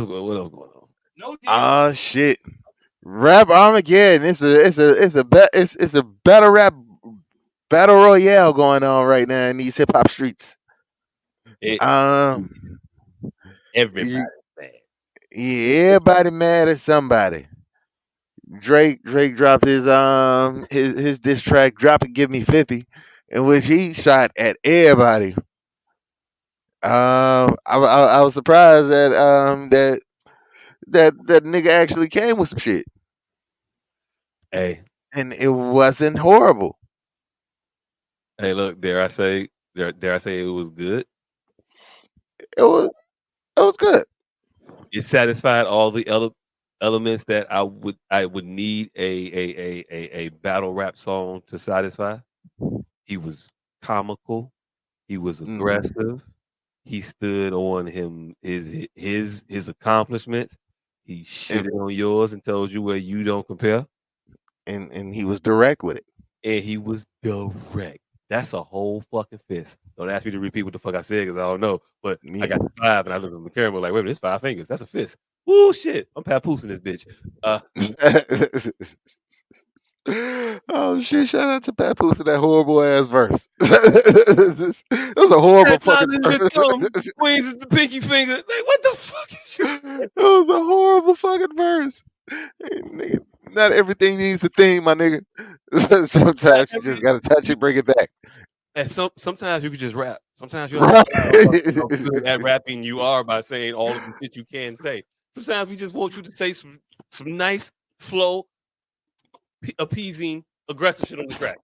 What else going on? No deal. Oh shit. Rap Armageddon. It's a battle rap battle royale going on right now in these hip hop streets. It, Um, everybody y- bad. yeah, everybody mad at somebody. Drake dropped his diss track "Drop It Give Me 50," in which he shot at everybody. I was surprised that nigga actually came with some shit, Hey, and it wasn't horrible. hey, look, dare I say it was good? It was it was good. It satisfied all the elements that I would need a battle rap song to satisfy. He was comical. He was Mhm. aggressive. He stood on his accomplishments. He and shitted on yours and told you where you don't compare. and he was direct with it. And he was direct. That's a whole fucking fist. Don't ask me to repeat what the fuck I said because I don't know. But I Yeah. got the five and I looked at the camera like, wait a minute, it's five fingers. That's a fist. Woo shit. I'm papoosing this bitch. Uh Oh shit! Shout out to Papoose in that horrible ass verse. That was a horrible fucking None is the thumb, verse. squeeze is the pinky finger. Like, what the fuck is you It was a horrible fucking verse. Hey, nigga, not everything needs a theme, my nigga. not Sometimes you just every gotta touch you it, bring it back. and sometimes you could just rap. Sometimes you don't have to Right. tell motherfuckers how good at rapping you are by saying all of the shit you can say. Sometimes we just want you to say some nice flow, appeasing, aggressive shit on the track.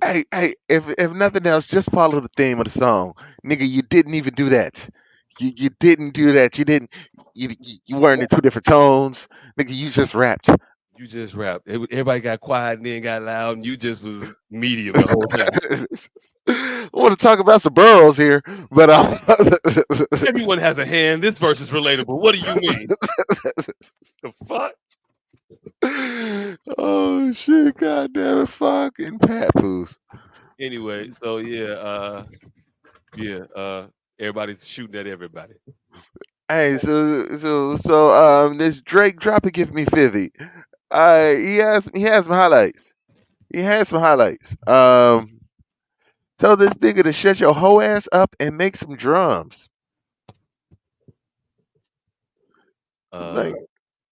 Hey, if nothing else, just follow the theme of the song, nigga. You didn't even do that. You didn't do that. You didn't. You weren't in two different tones, nigga. You just rapped. You just rap. Everybody got quiet and then got loud, and you just was medium the whole time. I want to talk about some burrows here, but Everyone has a hand. This verse is relatable. What do you mean? The fuck? oh shit! God damn it! Fucking papoose. Anyway, so yeah, everybody's shooting at everybody. Hey, this Drake drop it, give me 50. He has some highlights. He has some highlights. Tell this nigga to shut your whole ass up and make some drums. Uh, Like,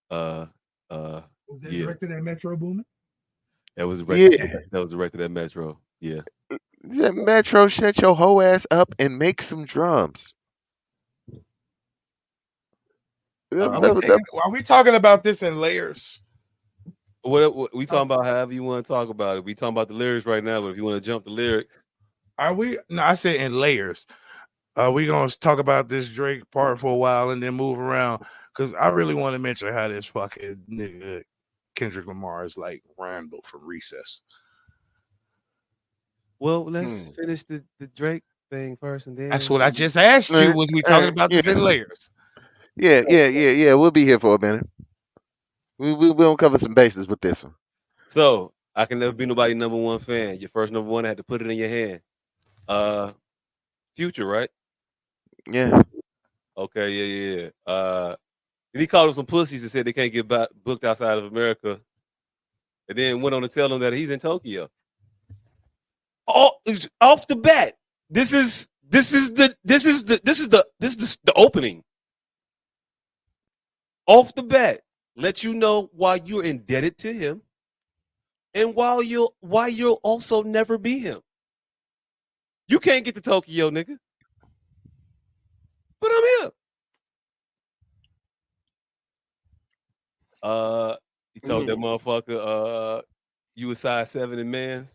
uh, uh, Was that yeah. directed at Metro Boomin? That was directed. yeah, That was directed at Metro. Yeah. he said, Metro, shut your whole ass up and make some drums. Are Uh, we The- taking? Are we talking about this in layers? what we Uh, talking about? However you want to talk about it. We talking about the lyrics right now, but if you want to jump the lyrics, Are we? No, I said in layers. Are we gonna talk about this Drake part for a while and then move around? Because I really want to mention how this fucking nigga Kendrick Lamar is like Randall from Recess. well, let's Hmm. finish the Drake thing first, and That's what I then just asked you. Alright, Was we talking alright, about yeah, this in layers? yeah. We'll be here for a minute. We don't cover some bases with this one. so I can never be nobody number one fan. Your first number one, I had to put it in your hand. Uh, Future, right? Yeah. Okay, yeah. Then he called them some pussies and said they can't get booked outside of America, and then went on to tell them that he's in Tokyo. Off the bat, this is the opening. Off the bat, let you know why you're indebted to him, and why you'll also never be him. You can't get to Tokyo, nigga, but I'm here. He told that Yeah, motherfucker, you a size 7 in men's.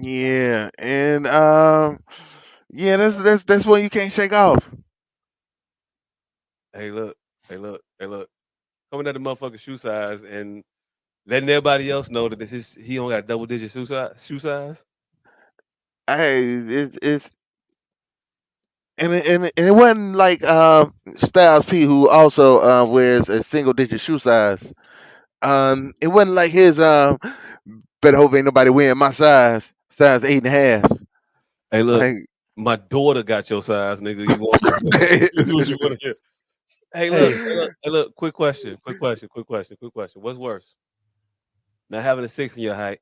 yeah, and yeah, that's one you can't shake off. Hey, look, hey, look. Coming at the motherfucking shoe size and letting everybody else know that he only got double digit shoe size. Shoe size. Hey, it's and it wasn't like Styles P, who also wears a single digit shoe size. It wasn't like his better hope ain't nobody wearing my size 8.5. Hey, look, Like my daughter got your size, nigga. You want you what you want to hear? Hey, look, Hey, hey, look, hey, look. Quick question. What's worse? Not having a 6 in your height,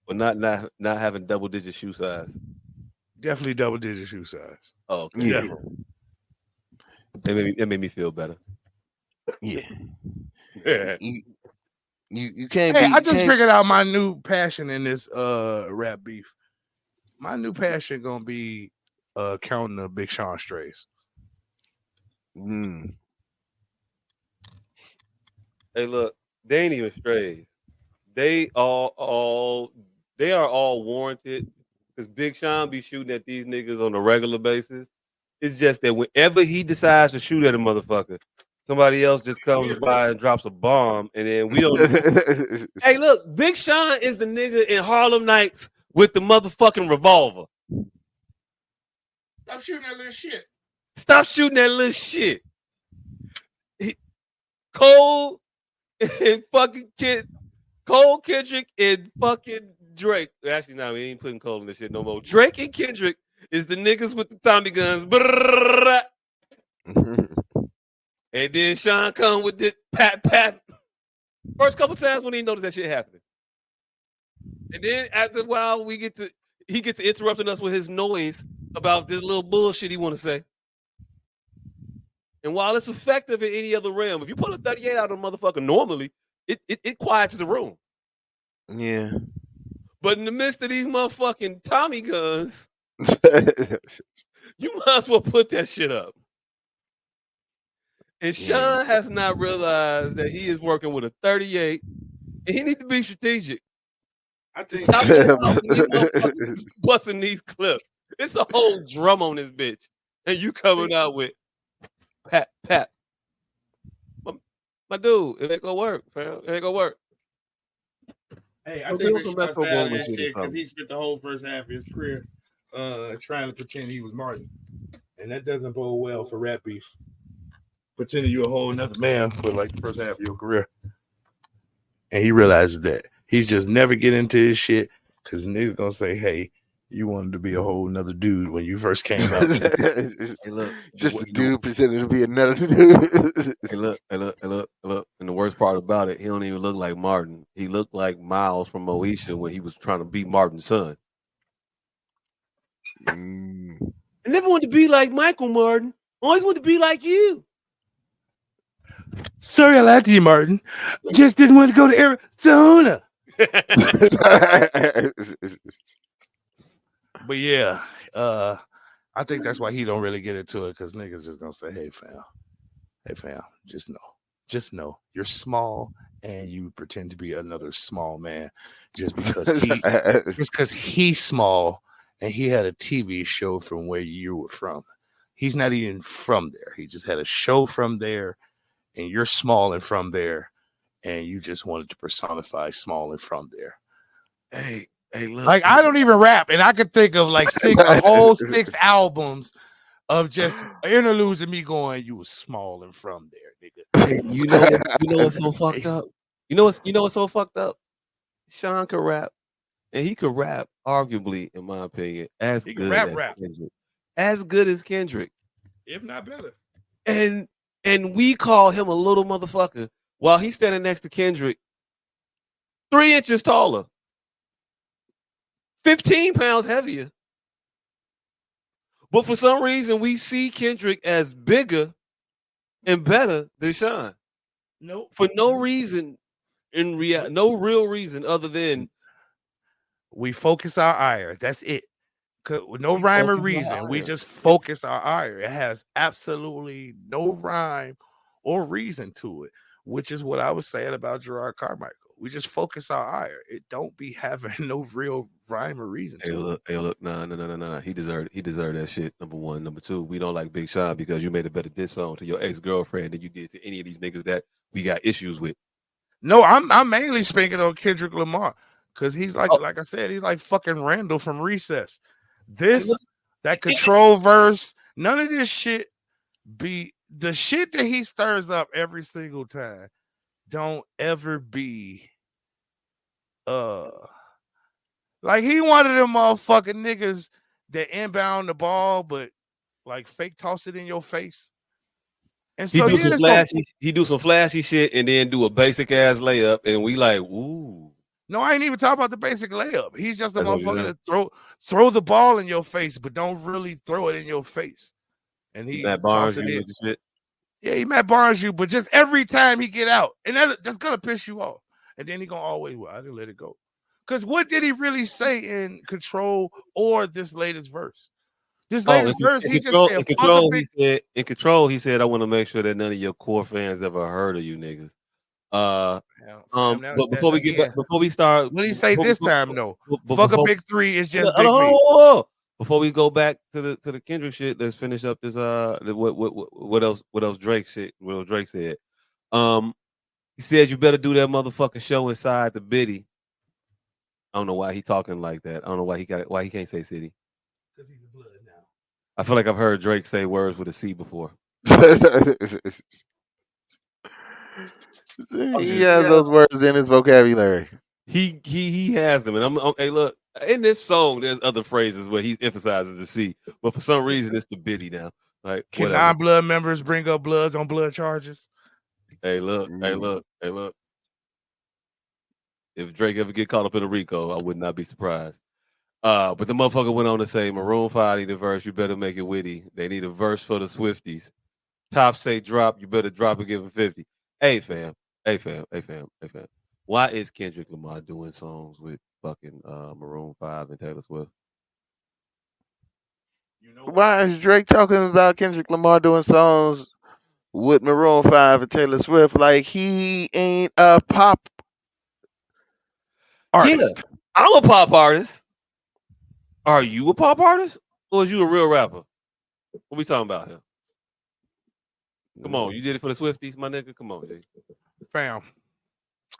or not having double digit shoe size? definitely double digit shoe size. Oh, okay. Yeah, Definitely. It made me feel better. yeah. Yeah. You you can't Hey, be I you just can't. figured out my new passion in this rap beef. My new passion gonna be counting the Big Sean strays. Mm. Hey, look, they ain't even strays. They they are all warranted because Big Sean be shooting at these niggas on a regular basis. It's just that whenever he decides to shoot at a motherfucker, somebody else just comes by and drops a bomb, and then we don't. Hey, look, Big Sean is the nigga in Harlem Nights with the motherfucking revolver. Stop shooting that little shit. Stop shooting that little shit. He, Cole and fucking kid, Cole Kendrick and fucking Drake. Actually, no, we ain't putting Cole in this shit no more. Drake and Kendrick is the niggas with the Tommy guns. Brrrr. And then Sean come with this pat pat. First couple times when he noticed that shit happening. And then after a while, he gets to interrupting us with his noise about this little bullshit he want to say. And while it's effective in any other realm, if you pull a 38 out of a motherfucker normally, it quiets the room. Yeah. But in the midst of these motherfucking Tommy guns, you might as well put that shit up. And Yeah. Sean has not realized that he is working with a 38, and he needs to be strategic I and think stop coming out when these motherfuckers is busting these clips. It's a whole drum on this bitch, and you coming out with pat pat. My, my dude, it ain't gonna work, fam. It ain't gonna work. Hey, I Go get think him Big some Sean's Metro out of Boomin that shit or shit because something. he spent the whole first half of his career trying to pretend he was Martin. And that doesn't bode well for rap beef. Pretending you're a whole another man for like the first half of your career. And he realizes that. He's just never get into his shit because niggas gonna say, hey, you wanted to be a whole nother dude when you first came out. Hey, look, Just a dude pretending to be another dude. look. And the worst part about it, he don't even look like Martin. He looked like Miles from Moesha when he was trying to be Martin's son. Mm. I never wanted to be like Michael Martin. I always wanted to be like you. Sorry I lied to you, Martin. Just didn't want to go to Arizona. But yeah, I think that's why he don't really get into it because niggas just gonna say, hey fam, just know you're small and you pretend to be another small man just because he's small and he had a TV show from where you were from. He's not even from there. He just had a show from there, and you're small and from there, and you just wanted to personify small and from there. Hey, look. Like I don't even rap, and I could think of like a whole 6 albums of just interludes of me going, "You was small and from there, nigga." Hey, you know what's so fucked up? You know what's so fucked up? Sean could rap, and he could rap, arguably, in my opinion, as He can good rap, as Kendrick. As good as Kendrick. if not better. And we call him a little motherfucker while he's standing next to Kendrick, 3 inches taller, 15 pounds heavier. But for some reason, we see Kendrick as bigger and better than Sean. Nope. For no reason no real reason other than We focus our ire. That's it. With no we rhyme or focus our reason, we iron. just focus our ire. It has absolutely no rhyme or reason to it, which is what I was saying about Gerard Carmichael. We just focus our ire. It don't be having no real rhyme or reason to it. Hey, look, nah. He deserved that shit. Number one. Number two, we don't like Big Sean because you made a better diss song to your ex-girlfriend than you did to any of these niggas that we got issues with. No, I'm mainly speaking on Kendrick Lamar because he's Oh, like I said, he's like fucking Randall from Recess. hey, look, That control verse, none of this shit be the shit that he stirs up every single time. Don't ever be uh like he one of them motherfucking niggas that inbound the ball, but like fake toss it in your face. And He so do then some it's going. flashy. He do some flashy shit, and then do a basic ass layup, and we like, ooh. No, I ain't even talking about the basic layup. He's just a That's what you motherfucker saying. that throw the ball in your face, but don't really throw it in your face. And he Matt toss Barnes, it you in. with the shit. Yeah, he Matt Barnes you, but just every time he get out, and that's gonna piss you off. And then he gonna always, well, I didn't let it go. Because what did he really say in Control or this latest verse? This Oh, latest verse, he just said, in fuck a control, big. he said, I want to make sure that none of your core fans ever heard of you niggas. Fam, now But that before we get back, again, before we start, what did he say this time though? Fuck a before big three is hold just on, big hold on, me. hold on, hold on. Before we go back to the Kendrick shit, let's finish up this what else Drake shit, what else Drake said. Um he says you better do that motherfucking show inside the Biddy. I don't know why he talking like that. I don't know why he can't say city. Because he's a blood now. I feel like I've heard Drake say words with a C before. I'm He just has those words in his vocabulary. he has them, and hey look, in this song there's other phrases where he emphasizes the C, but for some reason it's the Biddy now. Like Can whatever. non-blood members bring up bloods on blood charges? Hey look, hey Mm. look, hey look. If Drake ever get caught up in a Rico, I would not be surprised. But the motherfucker went on to say, Maroon 5 need a verse, you better make it witty. They need a verse for the Swifties. Top say drop, you better drop and give him 50. Hey fam, hey fam, hey fam, hey fam. Why is Kendrick Lamar doing songs with fucking Maroon 5 and Taylor Swift? You know why? Why is Drake talking about Kendrick Lamar doing songs with Maroon 5 and Taylor Swift like he ain't a pop Yeah, artist? I'm a pop artist. Are you a pop artist? Or is you a real rapper? What we talking about here? Come on, you did it for the Swifties, my nigga. Come on, G. Fam,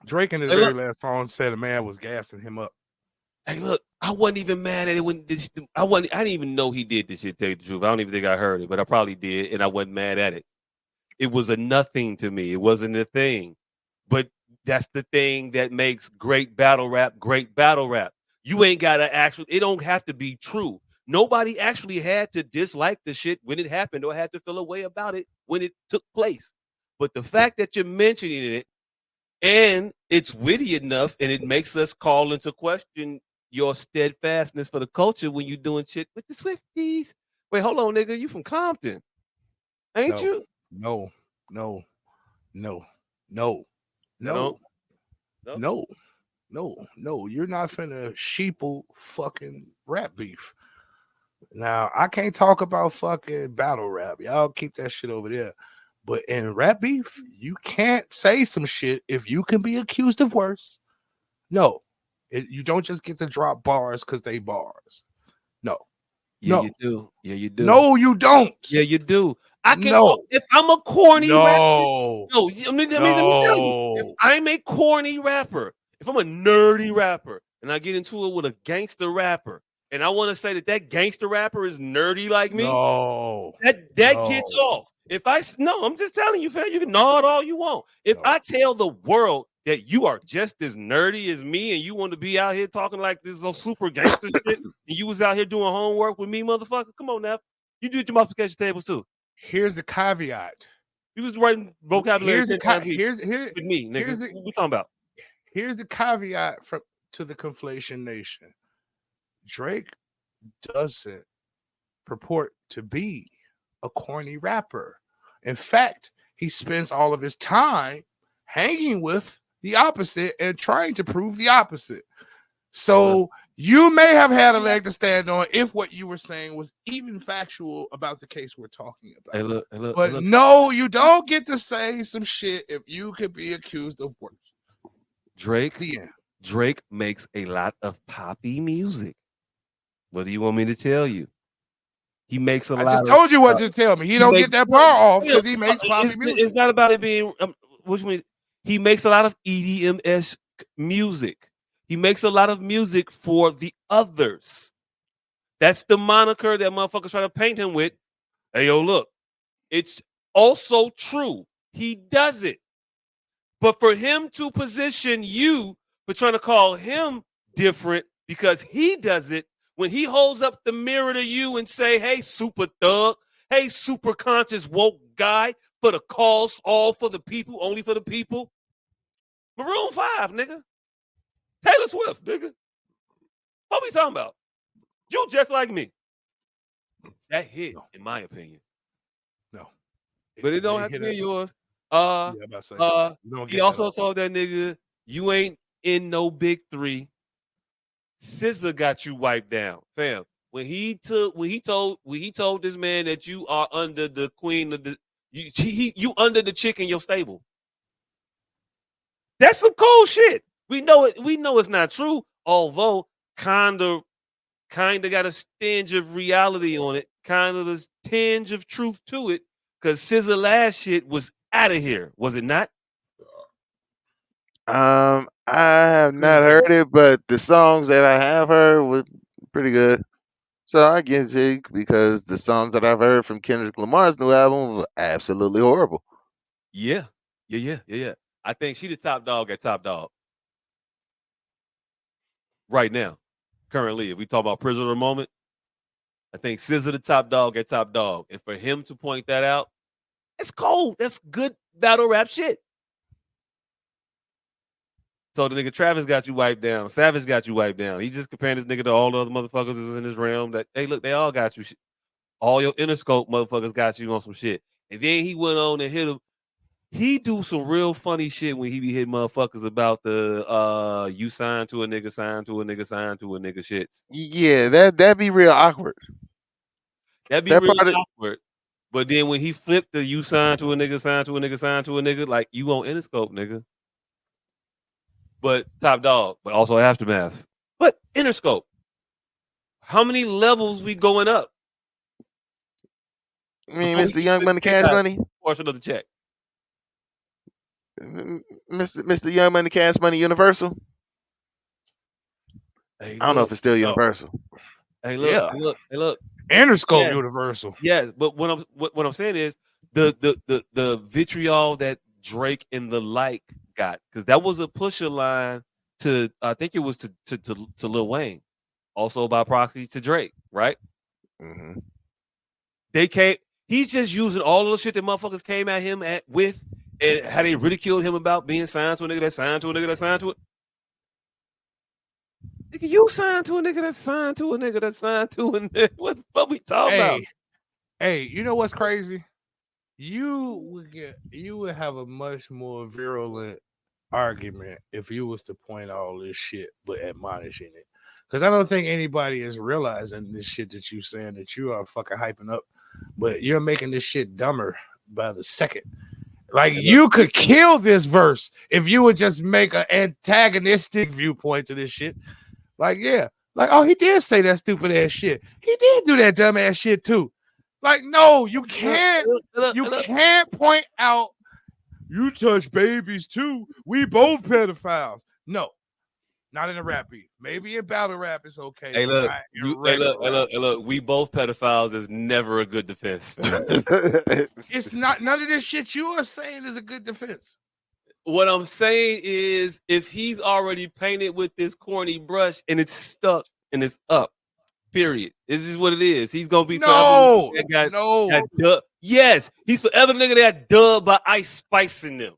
Drake in his Hey, very look. last song said a man was gassing him up. Hey, look. I wasn't even mad at it when this. I didn't even know he did this shit. Tell you the truth, I don't even think I heard it, but I probably did, and I wasn't mad at it. It was a nothing to me. It wasn't a thing. But that's the thing that makes great battle rap great battle rap. You ain't gotta actually. It don't have to be true. Nobody actually had to dislike the shit when it happened or had to feel a way about it when it took place. But the fact that you're mentioning it and it's witty enough and it makes us call into question your steadfastness for the culture when you're doing shit with the Swifties. Wait, hold on, nigga. You from Compton, ain't No, you? no, no, no, no, I don't. no, No. no, no. You're not finna sheeple fucking rap beef. Now, I can't talk about fucking battle rap. Y'all keep that shit over there. But in rap beef, you can't say some shit if you can be accused of worse. No, you don't just get to drop bars because they bars. No, Yeah, no, you do. Yeah, you do. no, you don't. Yeah, you do. I can No, if I'm a corny rapper. no, No, let me tell you. If no, I'm a corny rapper, if I'm a nerdy rapper, and I get into it with a gangster rapper, and I want to say that that gangster rapper is nerdy like me, no, that gets no, off. If I no, I'm just telling you, fam. You can nod all you want. If no. I tell the world that you are just as nerdy as me, and you want to be out here talking like this is super gangster shit, and you was out here doing homework with me, motherfucker. Come on now, you did your multiplication tables too. Here's the caveat. You was writing vocabulary Here's the 10 times each with me, nigga. here's the What we talking about? here's the caveat from to the conflation nation. Drake doesn't purport to be a corny rapper. In fact, he spends all of his time hanging with the opposite and trying to prove the opposite. Hey, look. So you may have had a leg to stand on if what you were saying was even factual about the case we're talking Hey, about. look. Hey, look. Hey, But look. no, you don't get to say some shit if you could be accused of worse. Drake. The end. Drake makes a lot of poppy music. What do you want me to tell you? He makes a I lot just of. told you what to tell me. He He don't makes get that no, bar off still, because he makes poppy music. it's not about it being. What you mean? He makes a lot of EDM music. He makes a lot of music for the others. That's the moniker that motherfuckers try to paint him with. Hey, yo, look, it's also true. He does it. But for him to position you for trying to call him different because he does it, when he holds up the mirror to you and say, hey, super thug, hey, super conscious woke guy, for the cause, all for the people, only for the people. Maroon 5, nigga. Taylor Swift, nigga. What we talking about? You just like me. That hit, No. in my opinion. No. But it don't They have to hit be it. yours. Yeah, I'm about to say, you don't He get that also off. told that nigga, you ain't in no big three. SZA got you wiped down, fam. When he told this man that you are under the queen of the you under the chick in your stable. That's some cold shit. We know it. We know it's not true. Although kinda got a tinge of reality on it. Kind of a tinge of truth to it. Cause SZA last shit was out of here. Was it not? I have Couldn't not tell. heard it, but the songs that I have heard were pretty good. So I get it because the songs that I've heard from Kendrick Lamar's new album were absolutely horrible. Yeah. Yeah. I think she the top dog at top dog right now. Currently, if we talk about prisoner of the moment, I think SZA the top dog at top dog. And for him to point that out, it's cold. That's good battle rap shit. So the nigga Travis got you wiped down. Savage got you wiped down. He just comparing this nigga to all the other motherfuckers that's in this realm that, hey, look, they all got you. All your Interscope motherfuckers got you on some shit. And then he went on and hit him. He do some real funny shit when he be hitting motherfuckers about the you signed to a nigga, signed to a nigga, signed to a nigga shits. Yeah, that'd be real awkward. That'd be That real part of, awkward. But then when he flipped the you signed to a nigga, signed to a nigga, signed to a nigga, like you on Interscope, nigga. But top dog, but also aftermath. But Interscope. How many levels we going up I mean, before we Mr. get Young to Money, the Cash Money, portion of the check? Mr. Young Money, Cash Money, Universal. Hey, I don't know look. if it's still Oh, Universal. Hey, look. yeah. Hey, look. Hey, look. Interscope Yes. Universal. Yes, but what I'm saying is the vitriol that Drake and the like got, because that was a pusher line to, I think it was to Lil Wayne, also by proxy to Drake, right? Hmm. They came. He's just using all of the shit that motherfuckers came at him with, and how they ridiculed him about being signed to a nigga that signed to a nigga that signed to it. Nigga, you signed to a nigga that signed to a nigga that signed to a nigga. What the fuck we talking about? Hey, you know what's crazy? You would have a much more virulent argument if you was to point all this shit but admonishing it. Because I don't think anybody is realizing this shit that you saying that you are fucking hyping up, but you're making this shit dumber by the second. Like Hey, look, you could kill this verse if you would just make an antagonistic viewpoint to this shit. Like, yeah, like, oh, he did say that stupid ass shit. He did do that dumb ass shit too. Like, no, you can't. You look. can't point out you touch babies too. We both pedophiles. No, not in a rap beat. Maybe in battle rap it's okay, Hey, but look, not in regular rap. hey, look. We both pedophiles is never a good defense, fam. It's not none of this shit you are saying is a good defense. What I'm saying is, if he's already painted with this corny brush and it's stuck and it's up, period. This is what it is. He's gonna be forever the nigga No, that no, got dubbed. Yes, he's forever the nigga that got dubbed by Ice Spice in them.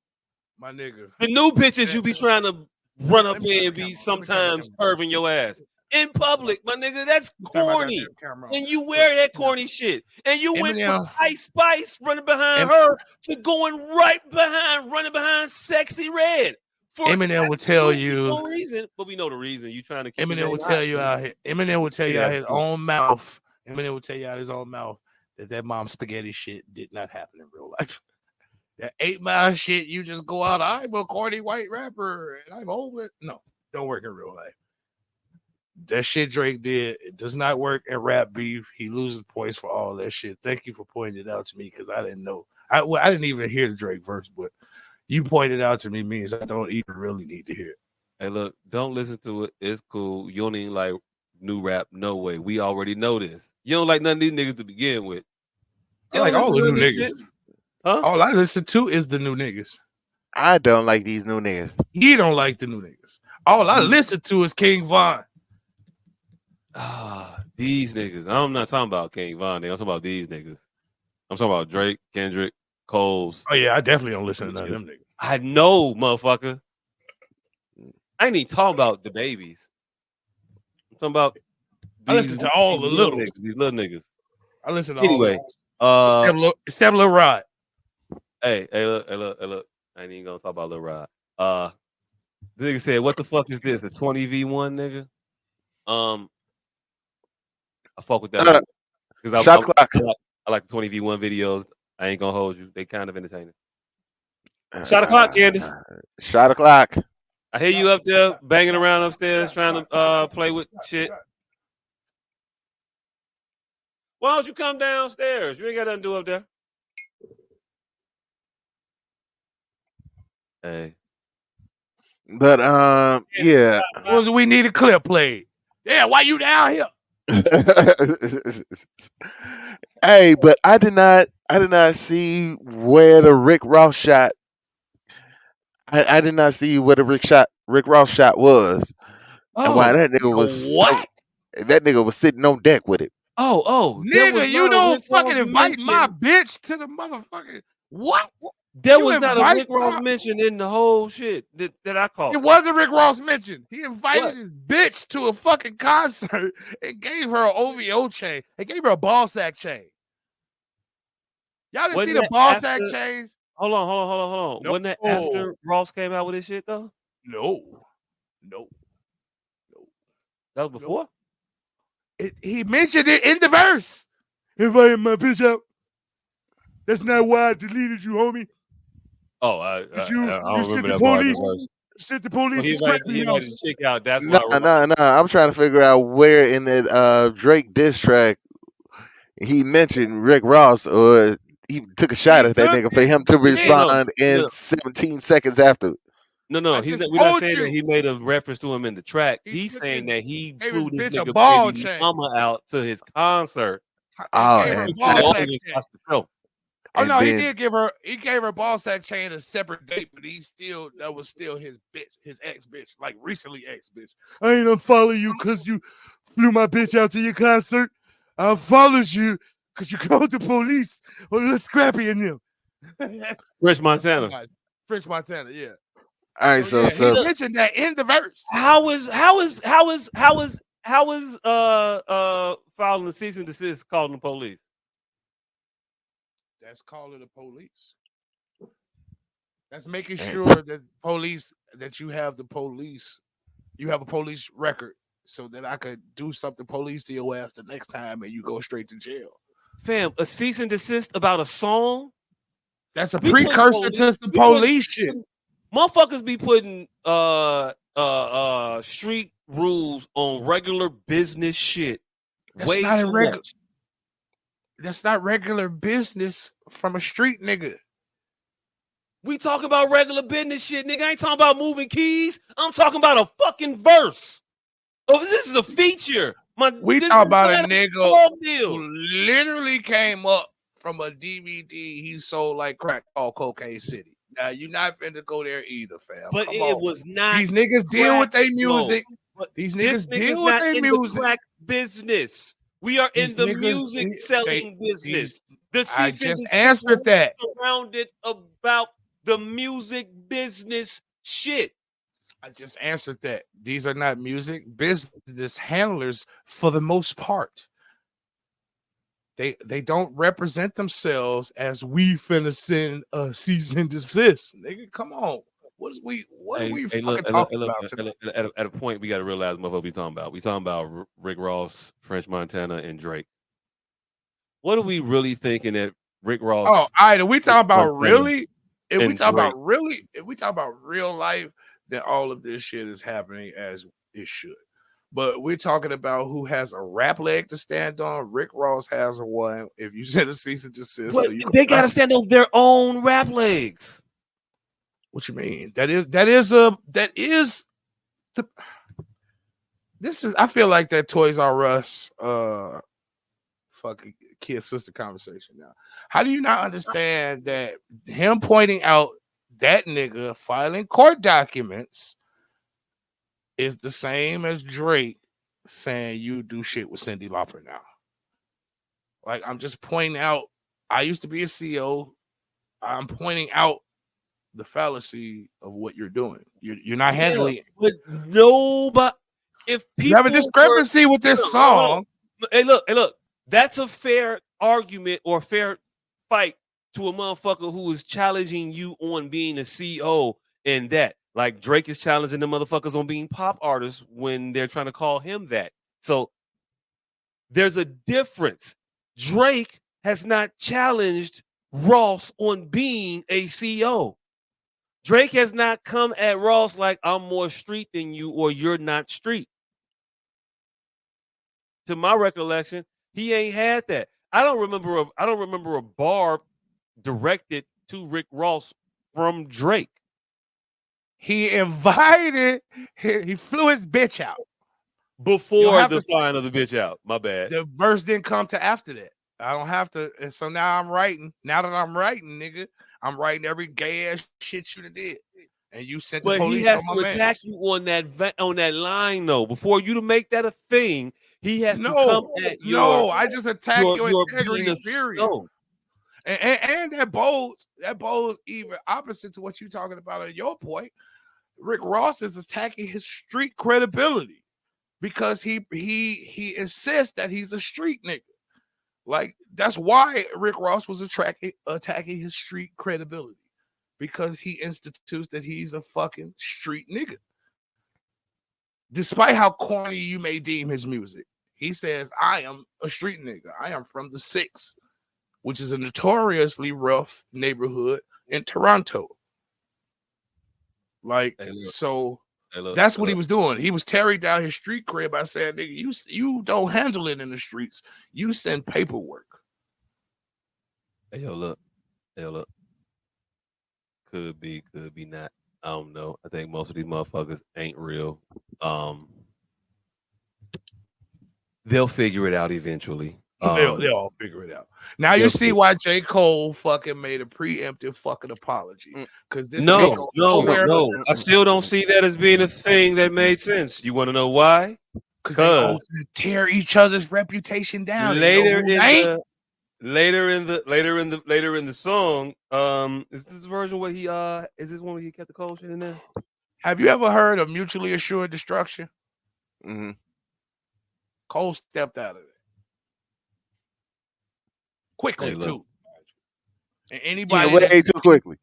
my nigga. The new bitches you be trying to run up Let me turn here the and be camera on. Let me turn the sometimes camera curving your ass in public, my nigga. That's Let me turn my corny. goddamn camera on. And you Look, wear that corny shit. And you went from Eminem, Ice Spice running behind em, her to going running behind Sexy Red for Eminem would tell absolutely you. no reason. But we know the reason. You trying to keep your Eminem name would hot. tell you So out here. Eminem would tell say you out that his shit. own mouth. Eminem would tell you out his own mouth that mom spaghetti shit did not happen in real life. That 8 Mile shit, you just go out. I'm a corny white rapper and I'm over it. No, don't work in real life. That shit Drake did, it does not work in rap beef. He loses points for all that shit. Thank you for pointing it out to me because I didn't know. I didn't even hear the Drake verse, but you pointed out to me means I don't even really need to hear it. Hey, look, don't listen to it. It's cool. You don't even like new rap. No way. We already know this. You don't like none of these niggas to begin with. I You don't like listen all to the none new of this niggas. shit. Huh? All I listen to is the new niggas. I don't like these new niggas. He don't like the new niggas. All I listen to is King Von. These niggas. I'm not talking about King Von. I'm talking about these niggas. I'm talking about Drake, Kendrick. Coles. Oh yeah, I definitely don't listen to none of them niggas. I know, motherfucker. I ain't even talking about the babies. I'm talking about I listen to all the little littles. niggas. These little niggas. I listen to Anyway, all of them. Except Lil Rod. hey, look. I ain't even gonna talk about Lil Rod. The nigga said, "What the fuck is this? A 20v1, nigga?" I fuck with that a little because Shot clock. I like the 20v1 videos. I ain't gonna hold you. They kind of entertaining. Shot o'clock, Candace. Shot o'clock. I hear you up there banging around upstairs trying to play with shit. Why don't you come downstairs? You ain't got nothing to do up there. Hey. But yeah. Was we need a clip played? Yeah, why you down here? Hey, but I did not see where the Rick Ross shot. I did not see where the Rick Ross shot was, and why Oh, that nigga was What? that nigga was sitting on deck with it. there was Nigga, you not a don't Rick Ross fucking invite my mention. bitch to the motherfucking what? There You was not a invite Rick Ross mention in the whole shit that I caught. It wasn't Rick Ross mentioned. He invited What? his bitch to a fucking concert and gave her an OVO chain. They gave her a ball sack chain. Y'all didn't see Wasn't the that ball sack after? chains? Hold on. No. Wasn't that after Ross came out with his shit though? No. That was before. He mentioned it in the verse. Invited my bitch out. That's not why I deleted you, homie. Oh, I don't sent remember the that part of the police. verse. Sent the police He to scrap invited your house. the chick out. That's No, why. no. I'm trying to figure out where in that Drake diss track he mentioned Rick Ross, or he took a shot He at that took nigga for it. him to respond in No, 17 seconds after. no. I He's just we're not told saying that you. he made a reference to him in the track. He He's took saying his, that he gave his flew this bitch a nigga ball baby chain mama out to his concert. and Oh, gave her a and ball Flew all sack the way chain. across the show. Oh no, he then did give her. He gave her a ball sack chain a separate date, but that was still his bitch, his ex bitch, like recently ex bitch. I ain't unfollow you because you flew my bitch out to your concert. I unfollowed you because you called the police on Little Scrappy and them. French Montana. French Montana, yeah. all right, So yeah, so he mentioned that in the verse. How is filing the cease and desist calling the police? That's calling the police. That's making sure that you have a police record so that I could do something police to your ass the next time and you go straight to jail. Fam, a cease and desist about a song? That's a precursor to some police shit. Motherfuckers be putting street rules on regular business shit. That's Way not too much. That's not regular business from a street nigga. We talking about regular business shit, nigga. I ain't talking about moving keys. I'm talking about a fucking verse. Oh, this is a feature. We This talk is about a not nigga deal. who literally came up from a DVD he sold like crack called Cocaine City. Now you're not finna go there either, fam. But Come it on. was not. These niggas deal with their though. music. But These this niggas nigga's deal with not their in music. the crack business. We are in These the niggas music selling business. The I cease and just desist answered that. surrounded about the music business shit. I just answered that. These are not music business handlers for the most part. They don't represent themselves as we finna send a cease and desist. Nigga, come on. What are we fucking talking about tonight? At a point, we got to realize what we talking about. We talking about Rick Ross, French Montana, and Drake. What are we really thinking that Rick Ross? Oh, all right. If we talk about Montana, really, if we and talk Drake. about really, if we talk about real life, then all of this shit is happening as it should. But we're talking about who has a rap leg to stand on. Rick Ross has a one. If you send a cease and desist, But so you they got to stand on their own rap legs. What you mean? That is the. This is. I feel like that Toys R Us fucking kid sister conversation now. How do you not understand that him pointing out that nigga filing court documents is the same as Drake saying you do shit with Cyndi Lauper now? Like, I'm just pointing out, I used to be a CEO. I'm pointing out the fallacy of what you're doing. You're not Yeah, handling. but nobody. If You have a people were, discrepancy with this hold on. song. Hey, look. That's a fair argument or fair fight to a motherfucker who is challenging you on being a CEO and that. Like Drake is challenging the motherfuckers on being pop artists when they're trying to call him that. So there's a difference. Drake has not challenged Ross on being a CEO. Drake has not come at Ross like I'm more street than you or you're not street. To my recollection, he ain't had that. I don't remember a bar directed to Rick Ross from Drake. He invited. He flew his bitch out. You don't Before have the to. flying of the bitch out. My bad. The verse didn't come to after that. I don't have to. And so now I'm writing. Now that I'm writing, nigga, I'm writing every gay ass shit you done did. And you sent the But he police has on my to man. attack you on that line though. Before you to make that a thing, he has to come at No, I just attack your your being integrity, a period. no. And that bows even opposite to what you're talking about at your point. Rick Ross is attacking his street credibility because he insists that he's a street nigga. Like that's why Rick Ross was attacking his street credibility because he institutes that he's a fucking street nigga. Despite how corny you may deem his music, he says, "I am a street nigga. I am from the Six, which is a notoriously rough neighborhood in Toronto." Like Hey, look, so. hey, look, That's hey, what he look. was doing. He was tearing down his street crib by saying, "Nigga, you don't handle it in the streets. You send paperwork." Hey, yo, look. Could be not. I don't know. I think most of these motherfuckers ain't real. Um, they'll figure it out eventually. They'll all figure it out. Now you They'll see figure. why J. Cole fucking made a preemptive fucking apology. Mm, Because this mm, ain't No, going no, mm, nowhere. no. I mm, still don't mm. see that as being a thing that made sense. You want to know why? Because they all Because tear each other's reputation down. And you know later who in ain't? the later in the song, is this version where he is this one where he kept the cold shit in there? Have you ever heard of mutually assured destruction? Mhm. Cole stepped out of it Hey, quickly look. too. And Yeah, anybody way that too quickly.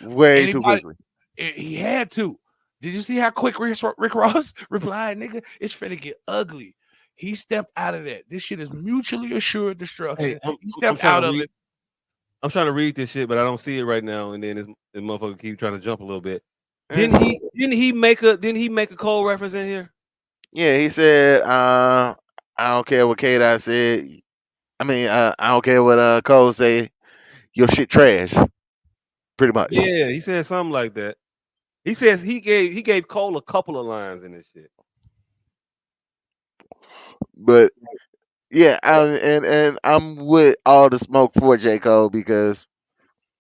Way too anybody quickly. he had to. Did you see how quick Rick Ross replied, "Nigga, it's finna get ugly." He stepped out of that. This shit is mutually assured Hey, destruction. He I'm stepped trying to out of read. it. I'm trying to read this shit, but I don't see it right now. And then this motherfucker keep trying to jump a little bit. And Didn't he make a cold reference in here? yeah, he said, I don't care what K Dot said. I mean, I don't care what Cole say. Your shit trash, pretty much. Yeah, he said something like that. He says he gave Cole a couple of lines in this shit. But yeah, and I'm with all the smoke for J Cole because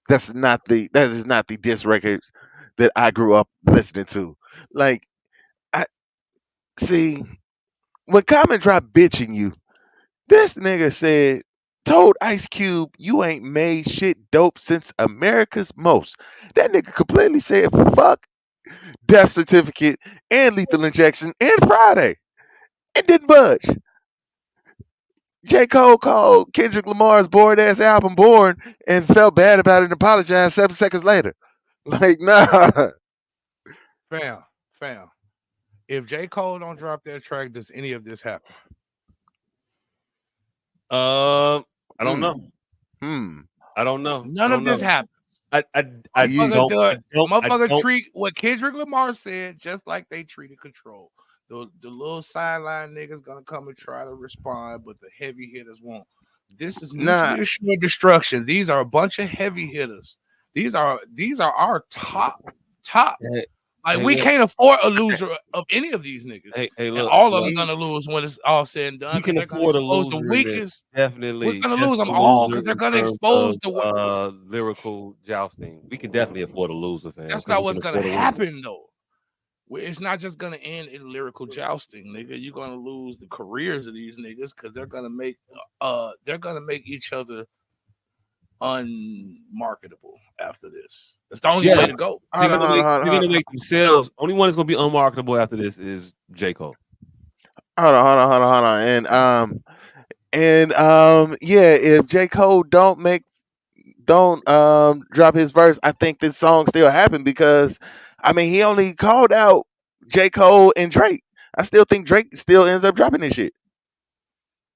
that is not the diss records that I grew up listening to. Like I see when Common dropped bitching you, this nigga said told Ice Cube you ain't made shit dope since America's Most. That nigga completely said fuck Death Certificate and Lethal Injection and Friday. It didn't budge. J. Cole called Kendrick Lamar's bored ass album Born and felt bad about it and apologized 7 seconds later. Like, nah. Fam, fam. If J. Cole don't drop that track, does any of this happen? I don't Hmm. know. Hmm. I don't know. I None don't of this know. happens. I Ye- Motherfucker, don't do I it. don't I Motherfucker don't treat what Kendrick Lamar said just like they treated Control. The little sideline niggas gonna come and try to respond, but the heavy hitters won't. This is Nah. mutually assured destruction. These are a bunch of heavy hitters. These are our top. hey, Like hey we look can't afford a loser of any of these niggas, hey and look all of them look Ye- gonna lose when it's all said and done we because can they're gonna afford a expose the loser in this. weakest. We're Definitely gonna just lose them a all loser because they're in gonna terms expose of the. lyrical jousting. We can definitely afford a loser, fam, That's because not we what's can gonna afford a loser. happen though. It's not just gonna end in lyrical jousting, nigga. You're gonna lose the careers of these niggas because they're gonna make each other unmarketable after this. That's the only way Yes, to go. they're Hold on, gonna hold on, make hold they're on, gonna make themselves. Only one that's gonna be unmarketable after this is J Cole. hold on, yeah, if J. Cole don't drop his verse, I think this song still happened because I mean he only called out J. Cole and Drake. I still think Drake still ends up dropping this shit.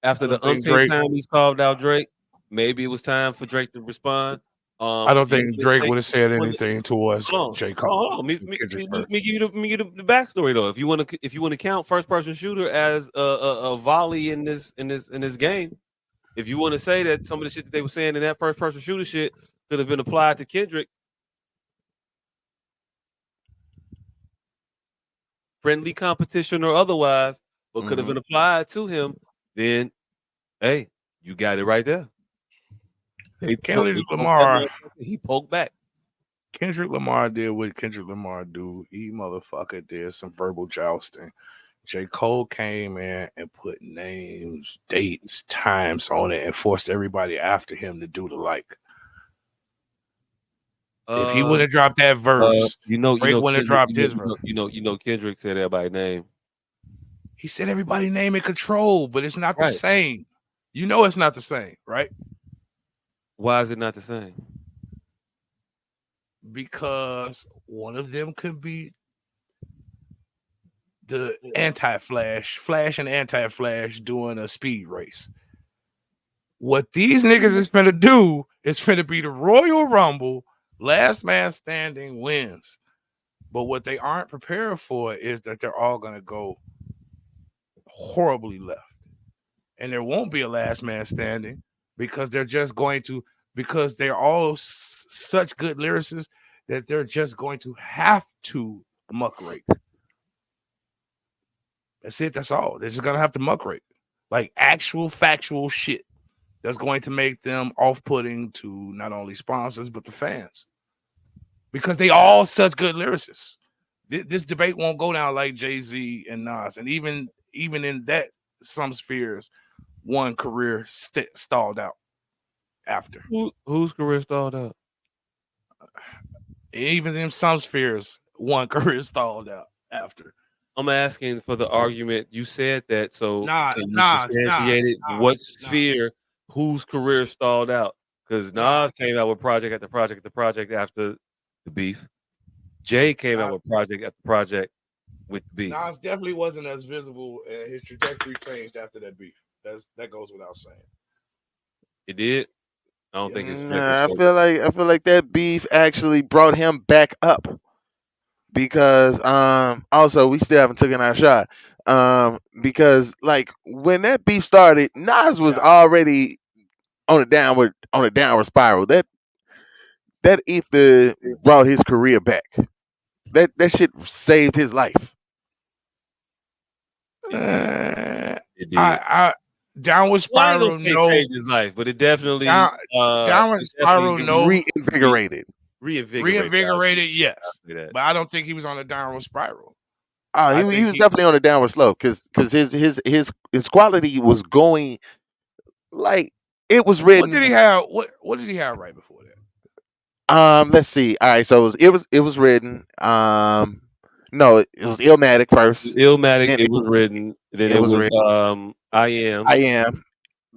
I After the don't think umpteenth Drake. time he's called out Drake, maybe it was time for Drake to respond. I don't If you think want to Drake say, would have said want to, anything towards hold on, J. Cole hold on, to Kendrick me first. give you the backstory though. If you want to count first person shooter as a volley in this game, if you want to say that some of the shit that they were saying in that first person shooter shit could have been applied to Kendrick, friendly competition or otherwise, but could have Hmm. been applied to him, then hey, you got it right there. Kendrick They poked that Lamar. motherfucker. He poked back. Kendrick Lamar did what Kendrick Lamar do. He motherfucker did some verbal jousting. J. Cole came in and put names, dates, times on it and forced everybody after him to do the like. If he Uh, would have dropped that verse, Drake wouldn't have Kendrick. dropped his verse. Kendrick said everybody's name. He said everybody name and control, but it's not the Right. same. You know it's not the same, right? Why is it not the same? Because one of them could be the anti-Flash, Flash and anti-Flash doing a speed race. What these niggas is finna do is finna be the Royal Rumble. Last man standing wins. But what they aren't prepared for is that they're all gonna go horribly left. And there won't be a last man standing because they're just going to because they're all such good lyricists that they're just going to have to muckrake. That's it. That's all. They're just gonna have to muckrake, like actual factual shit that's going to make them off-putting to not only sponsors but the fans because they all such good lyricists. This debate won't go down like Jay-Z and Nas, and even in that some spheres, one career stalled out after. Whose career stalled out? Even in some spheres, one career stalled out after. I'm asking for the argument. You said that, so Nah, can you Nas, substantiate Nas, it? What Nas, Nas, sphere, whose career stalled out? Because Nas Nas, came out with project after project after project after the beef. Jay came out Nas, with project after project with the beef. Nas definitely wasn't as visible, and his trajectory changed after that beef. That goes without saying. It did. I don't think Yes, his sir. trajectory Nah, changed. I feel like that beef actually brought him back up because also we still haven't taken our shot. Because like when that beef started, Nas was Shot. already on a downward spiral. That ether brought his career back. That shit saved his life. It did. Uh, It did. I downward Well, I ain't gonna spiral say no. saved his life, but Down downward it definitely spiral no. Reinvigorated. reinvigorated. Reinvigorated, I'll yes, say that. but I don't think he was on a downward spiral. I He think was he. definitely on a downward slope because his quality was going like it was What did written. he have? What did he have right before that? Let's see. All right, so it was written. No, it was Illmatic first. Illmatic, Then it was written. Then it it was was written. I am I am.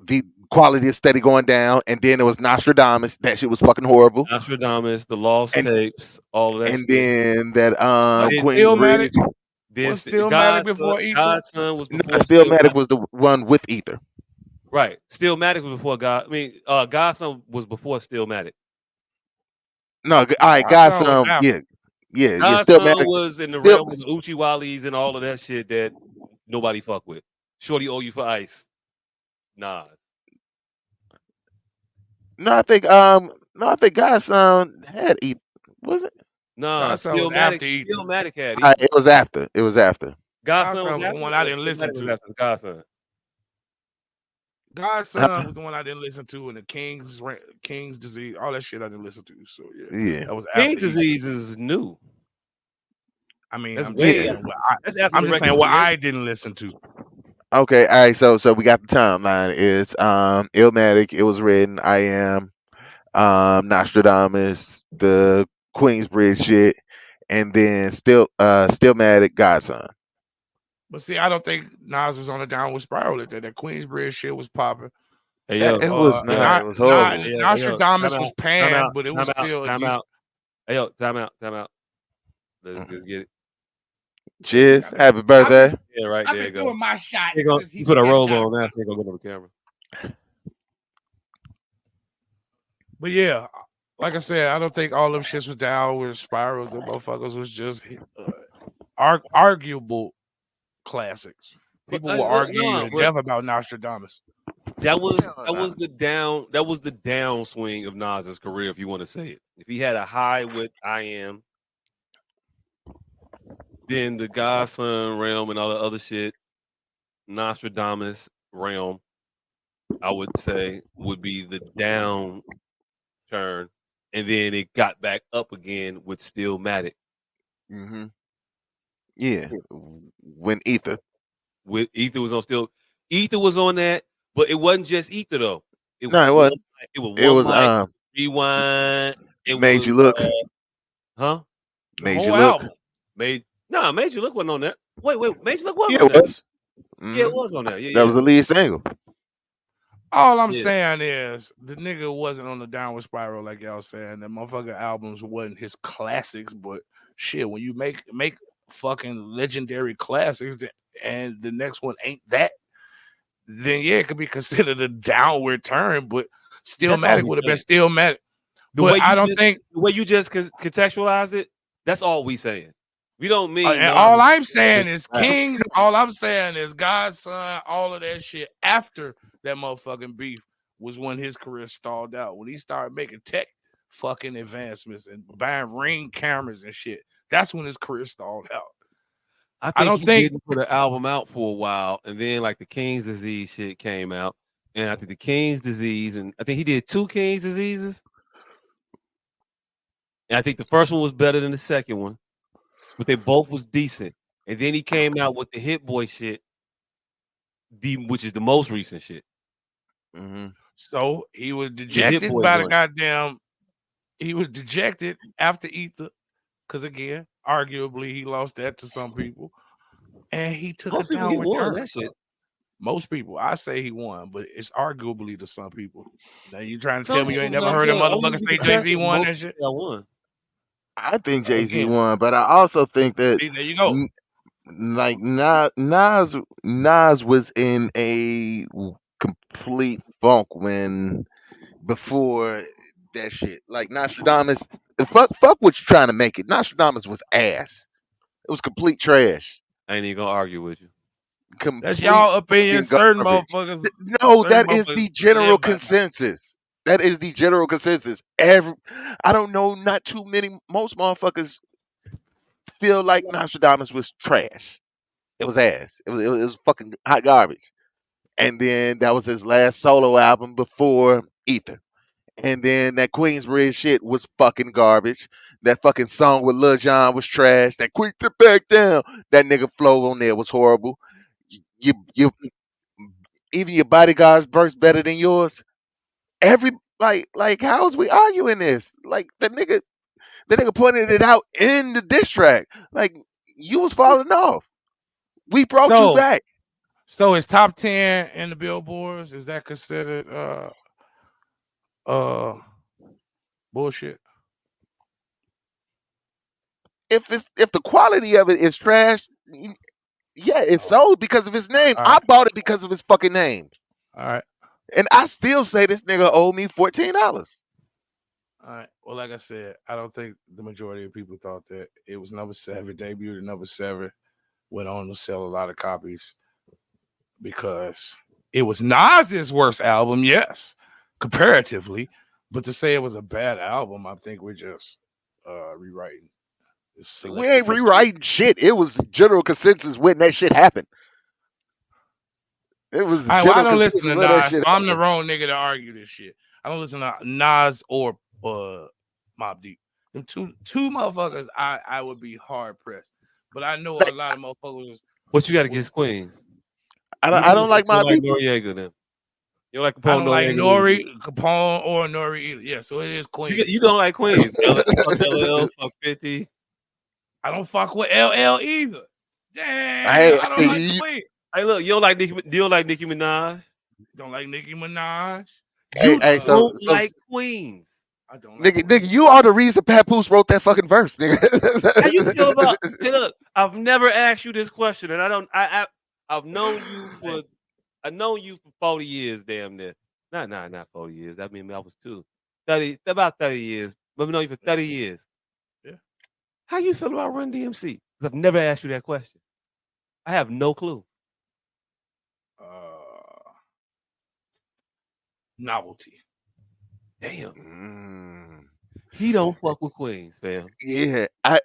The quality is steady going down, and then it was Nostradamus. That shit was fucking horrible. Nostradamus, the lost And tapes, all of that shit. then that What Then Queen's Stillmatic? Bridge. then Was Stillmatic before Ether? Godson was No, before Stillmatic Stillmatic. was the one with Ether. Right. Stillmatic was before God. I mean, Godson was before Stillmatic. No, all right, got Godson was some. after. Yeah. Godson Stillmatic. was in the Still, realm of the Uchiwalis and all of that shit that nobody fuck with. Shorty owe you for ice. Nas. no, I think Godson had Ether. Was it? Nah, Godson was after Ether. Stillmatic had All right, ether. it was after. It was after. Godson was Godson was the after, one I or didn't listen Stillmatic was to. after Godson. Godson was the one I didn't listen to, and the King's disease, all that shit I didn't listen to. So yeah, Yeah. that was after King's Ether. disease is new. I mean, That's I'm just way Yeah. saying after. That's after I'm the just saying what I reconciliation. didn't listen to. Okay. All right. So we got the timeline. It's Illmatic. It was written. I am. Nostradamus, the Queensbridge shit, and then Stillmatic Godson. But see, I don't think Nas was on a downward spiral at that. That Queensbridge shit was popping. Hey That yo, it was not. Not It was not horrible. hey yo, Nostradamus was time panned, out, but it time was out, still a time decent. out. Hey yo, time out. Let's Mhm. get it. Cheers. I've been, Happy I've been, birthday. Yeah, right I've there been you go. doing my shot You go. since he You put a began robe shot. on now, so you gonna get on the camera. But yeah, like I said, I don't think all them shits was downward spirals. The motherfuckers was just arguable classics. But People will argue you no, to but death about Nostradamus. Hell nah. that was the downswing of Nas's career, if you want to say it. If he had a high with I.A.M., then the Godson realm and all the other shit, Nostradamus realm, I would say would be the down turn, and then it got back up again with Stillmatic. Hmm. Yeah. When Ether. With Ether was on still, Ether was on that, but it wasn't just Ether though. It was No, it one, wasn't. it was It one was mic, rewind. It Made was You Look. huh? The Made You whole Look. album. Made You Look wasn't on that. Wait, Made You Look was Yeah, on it there. was. Yeah, Hmm. it was on there. Yeah, That yeah, was the lead single. All I'm yeah. saying is the nigga wasn't on the downward spiral like y'all saying. The motherfucker albums wasn't his classics, but shit, when you make fucking legendary classics and the next one ain't that, then yeah, it could be considered a downward turn, but That's all Stillmatic we would have been saying. Stillmatic. The But way I you don't just think contextualized it. That's all we saying. We don't mean and Nas all was I'm just saying is classic. Kings, all I'm saying is Godson, all of that shit after that motherfucking beef was when his career stalled out. When he started making tech fucking advancements and buying ring cameras and shit, that's when his career stalled out. I I think don't he think didn't put an album out for a while, and then like the King's Disease shit came out, and I think the King's Disease, and I think he did two King's Diseases, and I think the first one was better than the second one, but they both was decent. And then he came out with the Hit Boy shit, which is the most recent shit, Hmm. so. He was the Hit dejected Boy by the joint. goddamn. He was dejected after Ether, because again, arguably he lost that to some people, and he took a Most people he downward won turn. that shit. Most people, I say he won, but it's arguably to some people. Now you trying to tell Some me you ain't people, never I'm heard a saying, only motherfucker to be say Jay Z contracted. won Most that shit? people I won. I think Jay Z Again, won, but I also think that see, there you go. like Nas was in a complete funk when before that shit. Like Nostradamus, fuck what you trying to make it. Nostradamus was ass. It was complete trash. I ain't even gonna argue with you. That's Complete y'all opinion. fucking Certain garbage. motherfuckers, No, certain that is motherfuckers the general live by that. consensus. That is the general consensus. I don't know, not too many. Most motherfuckers feel like Nostradamus was trash. It was ass. It was fucking hot garbage. And then that was his last solo album before Ether. And then that Queensbridge shit was fucking garbage. That fucking song with Lil Jon was trash. That Quick to Back Down, that nigga flow on there was horrible. You even your bodyguard's verse better than yours. Every like how is we arguing this? Like the nigga pointed it out in the diss track. Like you was falling off. We brought you So, back. so is top 10 in the billboards? Is that considered uh bullshit? If the quality of it is trash, yeah, it's Oh, sold because of his name. all I right, bought it because of his fucking name. all right, And I still say this nigga owed me $14. all right. Well, like I said, I don't think the majority of people thought that it was number seven, debuted at number seven, went on to sell a lot of copies because it was Nas's worst album, yes, comparatively. But to say it was a bad album, I think we're just rewriting We selective ain't history. rewriting shit. It was general consensus when that shit happened. It was All right, well, I general don't listen consensus to when that Nas, shit so I'm the happened. wrong nigga to argue this shit. I don't listen to Nas or Mob Deep. Them two motherfuckers, I would be hard pressed. But I know a Like lot of motherfuckers What you got would. against Queens? I You don't, I listen don't to like shit my like deep. Noriega then. You don't like I Capone don't like Noriega either. Capone or Nori either. Yeah, so it is Queens. You don't like Queens. You fuck LL, fuck 50. I don't fuck with LL either. Damn, Hey, I don't hey, like Queens. Hey, look, you don't like Nicki Minaj. Don't like Nicki Minaj. hey, You hey, uh, Like Queens. I don't like nigga, Queens. you are the reason Papoose wrote that fucking verse, nigga. How you feel about? Hey, look, I've never asked you this question, and I don't. I've known you for. I known you for 40 years, damn near. Not 40 years. I mean, I was two. 30, about 30 years. But I've known you for 30 years. Yeah. How you feel about Run DMC? Because I've never asked you that question. I have no clue. Novelty. Damn, Mm, he don't fuck with Queens, fam. yeah, I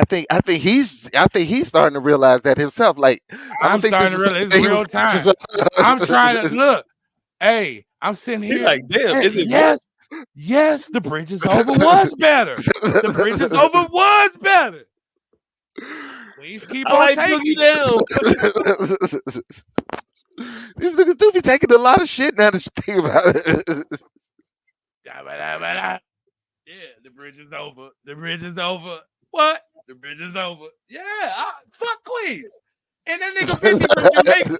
think he's starting to realize that himself. Like, I I'm don't think this starting to is realize something it's that he was real conscious time. of. I'm trying to look. Hey, I'm sitting He's here. like, damn, Hey, is it real? yes, the bridge is over was better. The bridge is over was better. Please keep I on like Boogie taking. Down. These niggas do be taking a lot of shit now that you think about it. Yeah, the bridge is over. The bridge is over. What? The bridge is over. Yeah, fuck Queens. And that nigga 50 from Jamaica.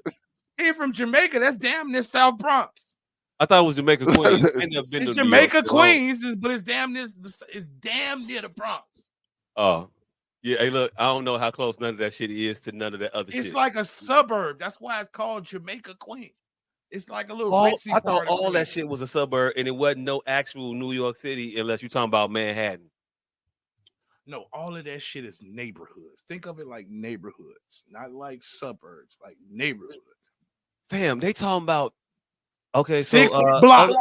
He from Jamaica. That's damn near South Bronx. I thought it was Jamaica Queens. I ain't never been It's to New York. Jamaica So I don't- Queens, but it's damn near the Bronx. Oh, yeah. Hey, look, I don't know how close none of that shit is to none of that other It's shit. like a suburb. That's why it's called Jamaica Queens. It's like a little All ritzy I thought part of all that Queens. shit was a suburb, and it wasn't no actual New York City unless you're talking about Manhattan. No, all of that shit is neighborhoods. Think of it like neighborhoods, not like suburbs, like neighborhoods. Fam, they talking about okay. So 6 blocks.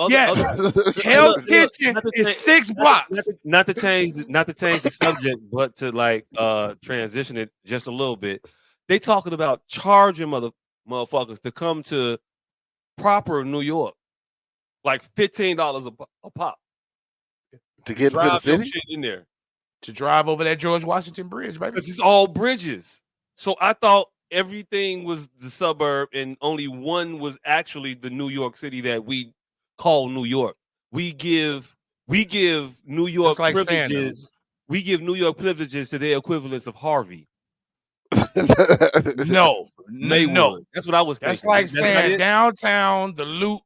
Yes. other. Hey, Hell's look, Kitchen not to is change, 6 blocks. not to change the subject, but to like transition it just a little bit. They talking about charging motherfuckers to come to proper New York, like $15 a pop To to get into the drive your city? shit in there. To drive over that George Washington Bridge, baby. Because it's all bridges. So I thought everything was the suburb and only one was actually the New York City that we call New York. We give New That's York like saying privileges. We give New York privileges to their equivalents of Harvey, no. Maywood. That's what I was That's thinking. like That's not saying it. downtown, the Loop,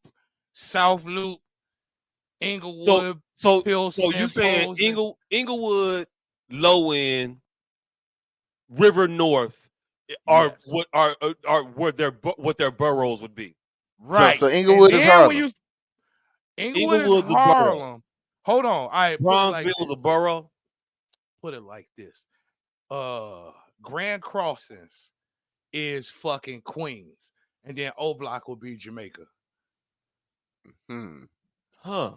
South Loop, So Inglewood, so you Pilsen, saying Posen. Inglewood, low end, River North are Yes. what their boroughs would be. Right. so And Inglewood is then when Harlem. you Inglewood is Inglewood's a borough. Harlem. Hold on. All right, put it like Bronzeville's this. a borough. Put it like this. Grand Crossings is fucking Queens. And then O Block will be Jamaica. Hmm. Huh.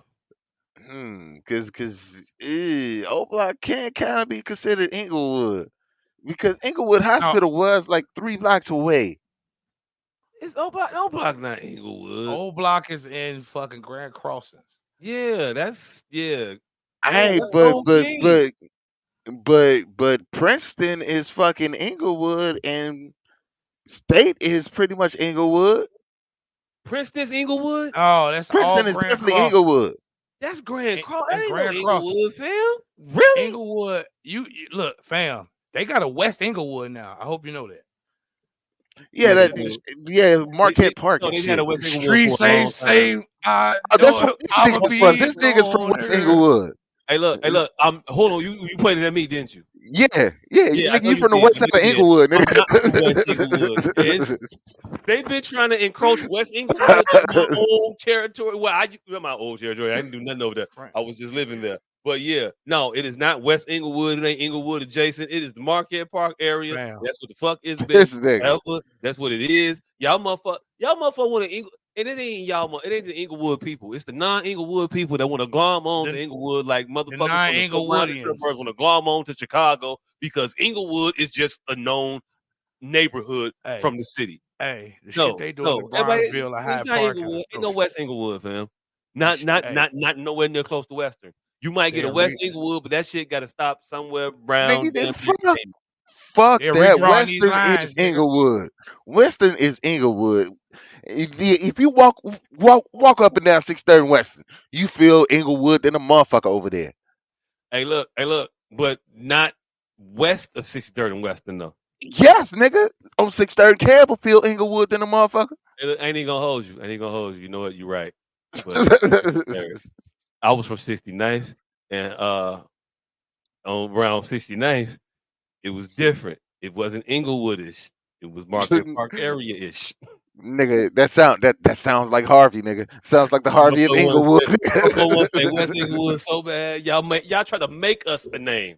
Cause O Block can kind of be considered Inglewood because Inglewood Now, Hospital was like 3 blocks away. It's Oak Block, not Inglewood. O Block is in fucking Grand Crossings. Yeah, that's yeah. Damn, Hey, that's Stone King. but Princeton is fucking Inglewood and State is pretty much Inglewood. Princeton's Inglewood? Oh, that's all Princeton is Grand definitely Crossings. Inglewood. That's Grand Cross. That's That ain't no Grand Crossings. Inglewood, fam. Really? Inglewood, you look, fam. They got a West Inglewood now. I hope you know that. Yeah, Yeah, they that do. yeah, They Marquette Park no, and they had a shit. West Inglewood Street for a long time. say I Oh, that's where know this I'ma nigga's from. be This nigga's from on West her. Inglewood. Hey, look. Hold on. You pointed at me, didn't you? Yeah, yeah, Yeah, I nigga, know you you from the did. west I side know of you did. Inglewood, I'm not from West Inglewood, bitch. nigga. They've been trying to encroach West Inglewood on my old territory. Well, not my old territory. I didn't do nothing over there. Right. I was just living there. But yeah, no, it is not West Inglewood. It ain't Inglewood adjacent. It is the Marquette Park area. Fam. That's what the fuck it's been This nigga. forever. That's what it is. Y'all motherfucker want to Ingle. And it ain't it ain't the Inglewood people. It's the non-Inglewood people that want to glom on to The, Inglewood like the motherfuckers from the surrounding non-Inglewoodians. suburbs want to glom on to Chicago because Inglewood is just a known neighborhood Hey, from the city. the shit No, they doing in no. Everybody, Bronzeville and it's Hyde not Park is Inglewood. Ain't no atrocious. West Inglewood, fam. Not, not, Hey, not, not nowhere near close to Western. You might get a they're West Inglewood, but that shit got to stop somewhere Nigga, around then damn near fuck they're that. redrawing these Western lines, is nigga. Inglewood. Western is Inglewood. If you walk up and down 630 Western, you feel Inglewood than a motherfucker over there. Hey, look, but not west of 63rd and Western though. Yes, nigga. On 630 Campbell, feel Inglewood than a motherfucker. I ain't even gonna hold you. I ain't gonna hold you. You know what? You're right. But I was from 69th, and on around 69th, it was different. It wasn't Inglewoodish. It was Market Park area ish. Nigga, that sounds like Harvey, nigga. Sounds like the Harvey of Inglewood. Motherfucker want to say West Inglewood so bad. Y'all try to make us a name.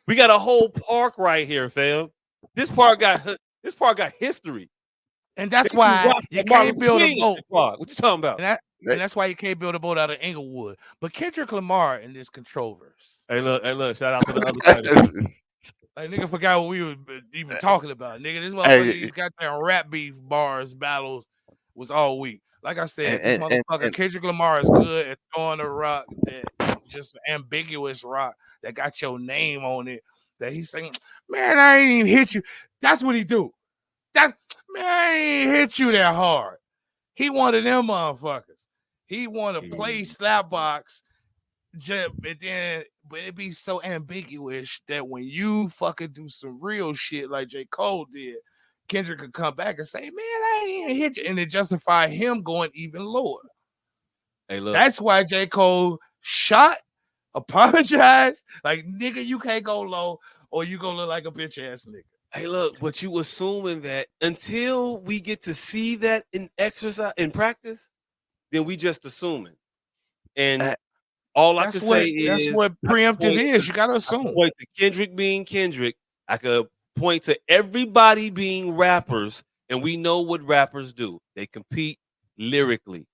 We got a whole park right here, fam. This park got history. And They that's threw why rocks you at Martin can't Luther build a King at boat. this park. What you talking about? And that's why you can't build a boat out of Inglewood. But Kendrick Lamar in this controverse. Hey, look, shout out to the other side of it. Like, nigga forgot what we were even talking about. Nigga, this motherfucker, Hey, these goddamn rap beef bars battles was all week. Like I said, this motherfucker, and Kendrick Lamar is good at throwing a rock that just ambiguous rock that got your name on it. That he's saying, man, I ain't even hit you. That's what he do. That's man, I ain't hit you that hard. He one of them motherfuckers. He want to play slapbox, but it be so ambiguous that when you fucking do some real shit like J. Cole did, Kendrick could come back and say, "Man, I ain't even hit you," and it justify him going even lower. Hey, look. That's why J. Cole shot, apologized, like nigga, you can't go low, or you gonna look like a bitch ass nigga. Hey, look, but you assuming that until we get to see that in exercise in practice, then we just assuming. And all I can say That's is what preemptive is. You gotta I can assume. point to Kendrick being Kendrick. I could point to everybody being rappers, and we know what rappers do. They compete lyrically,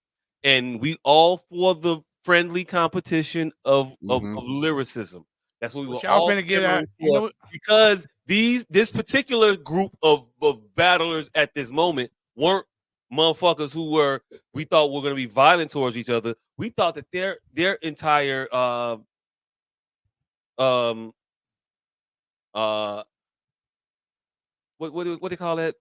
and we all for the friendly competition of lyricism. That's what we were But y'all all finna get out. clamoring You for know, because this particular group of battlers at this moment weren't motherfuckers who we thought were going to be violent towards each other. We thought that their entire um uh what do they call that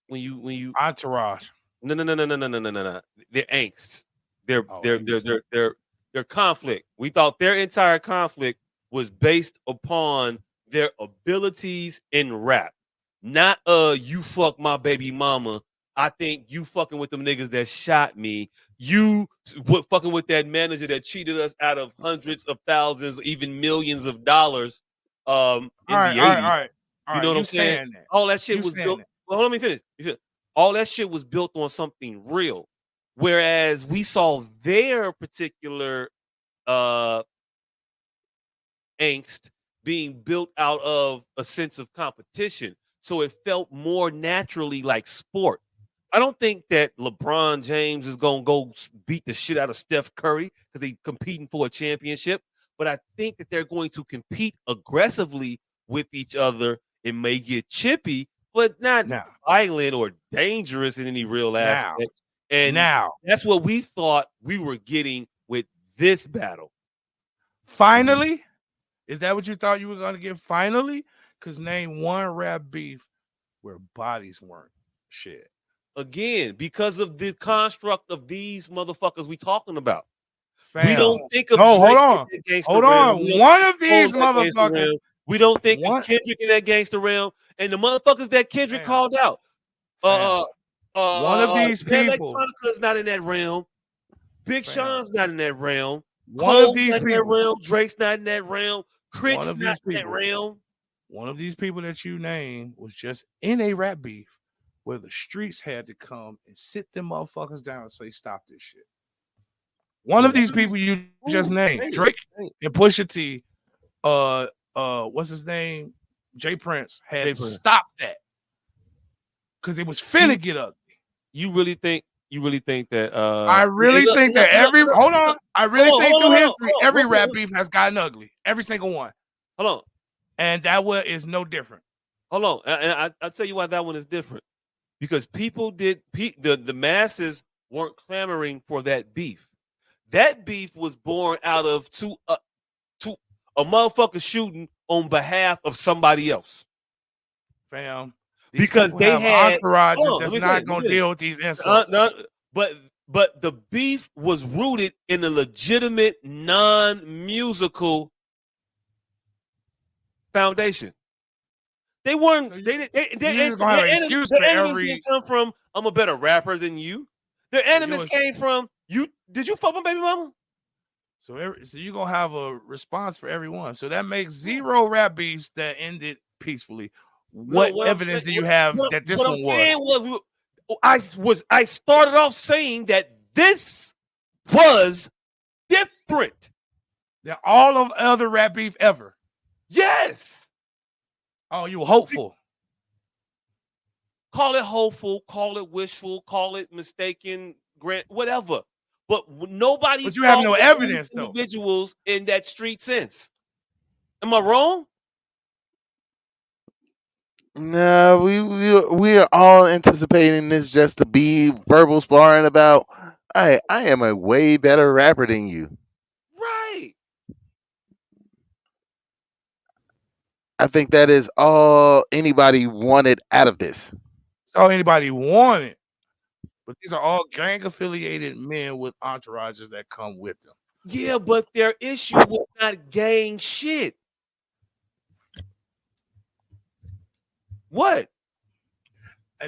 when you entourage. no, their angst, their Oh, their their their their their conflict. We thought their entire conflict was based upon their abilities in rap, not you fuck my baby mama. I think you fucking with them niggas that shot me. You fucking with that manager that cheated us out of hundreds of thousands, even millions of dollars all in right, the all right, all 80s. right, all You know right. what You I'm saying? saying that? All that shit You was saying built. that? Well, let me finish. All that shit was built on something real. Whereas we saw their particular uh angst being built out of a sense of competition. So it felt more naturally like sport. I don't think that LeBron James is going to go beat the shit out of Steph Curry because they competing for a championship. But I think that they're going to compete aggressively with each other. It may get chippy, but not Now, violent or dangerous in any real now, aspect. And now. that's what we thought we were getting with this battle. Finally, is that what you thought you were gonna get? Finally, because name one rap beef where bodies weren't shit. Again, because of the construct of these motherfuckers we talking about. We Fam. don't think of No, Drake in that gangster hold realm. We on. don't One think of of Cole in these that gangster motherfuckers. realm. We don't think of One, Kendrick in that gangster realm. And the motherfuckers that Kendrick fam, called out. fam. One of these Jay people, Electronica's not in that realm. Big fam. Sean's not in that realm. One of Cole's these not in that people. realm. Drake's not in that realm. One Crit's of not these in that people. realm. One of these people that you named was just in a rap beef where the streets had to come and sit them motherfuckers down and say, "Stop this shit." One of these people you just named, Drake and Pusha T, what's his name? Jay Prince had Jay to Prince. stop that because it was You finna get ugly. you really think that I hey, really think that hold on, I really think through history, every real quick, rap beef has gotten ugly, every single one, hold on. and that one is no different. Hold on. And I'll tell you why that one is different. Because the masses weren't clamoring for that beef. That beef was born out of two a motherfucker shooting on behalf of somebody else. Fam, These because people they have had. entourages Hold on, let that's me not finish. Let me gonna finish. deal with these insults. No, but the beef was rooted in a legitimate non-musical foundation. They weren't. So you, They didn't. so you're just gonna have an excuse Their for enemies didn't every. come from. I'm a better rapper than you. Their So you enemies came from you. Did you fuck my baby mama? so you're gonna have a response for everyone. So that makes zero rap beefs that ended peacefully. No, What what I'm saying. evidence do you have that this What I'm one was? saying I started off saying that this was different. Than all of other rap beef ever? Yes. Oh, you were hopeful. Call it hopeful, call it wishful, call it mistaken, grant, whatever. But nobody But you have fought no with these evidence though. individuals in that street sense. Am I wrong? No, we are all anticipating this just to be verbal sparring about. I am a way better rapper than you. Right. I think that is all anybody wanted out of this. That's all anybody wanted. But these are all gang affiliated men with entourages that come with them. Yeah, but their issue was not gang shit. What?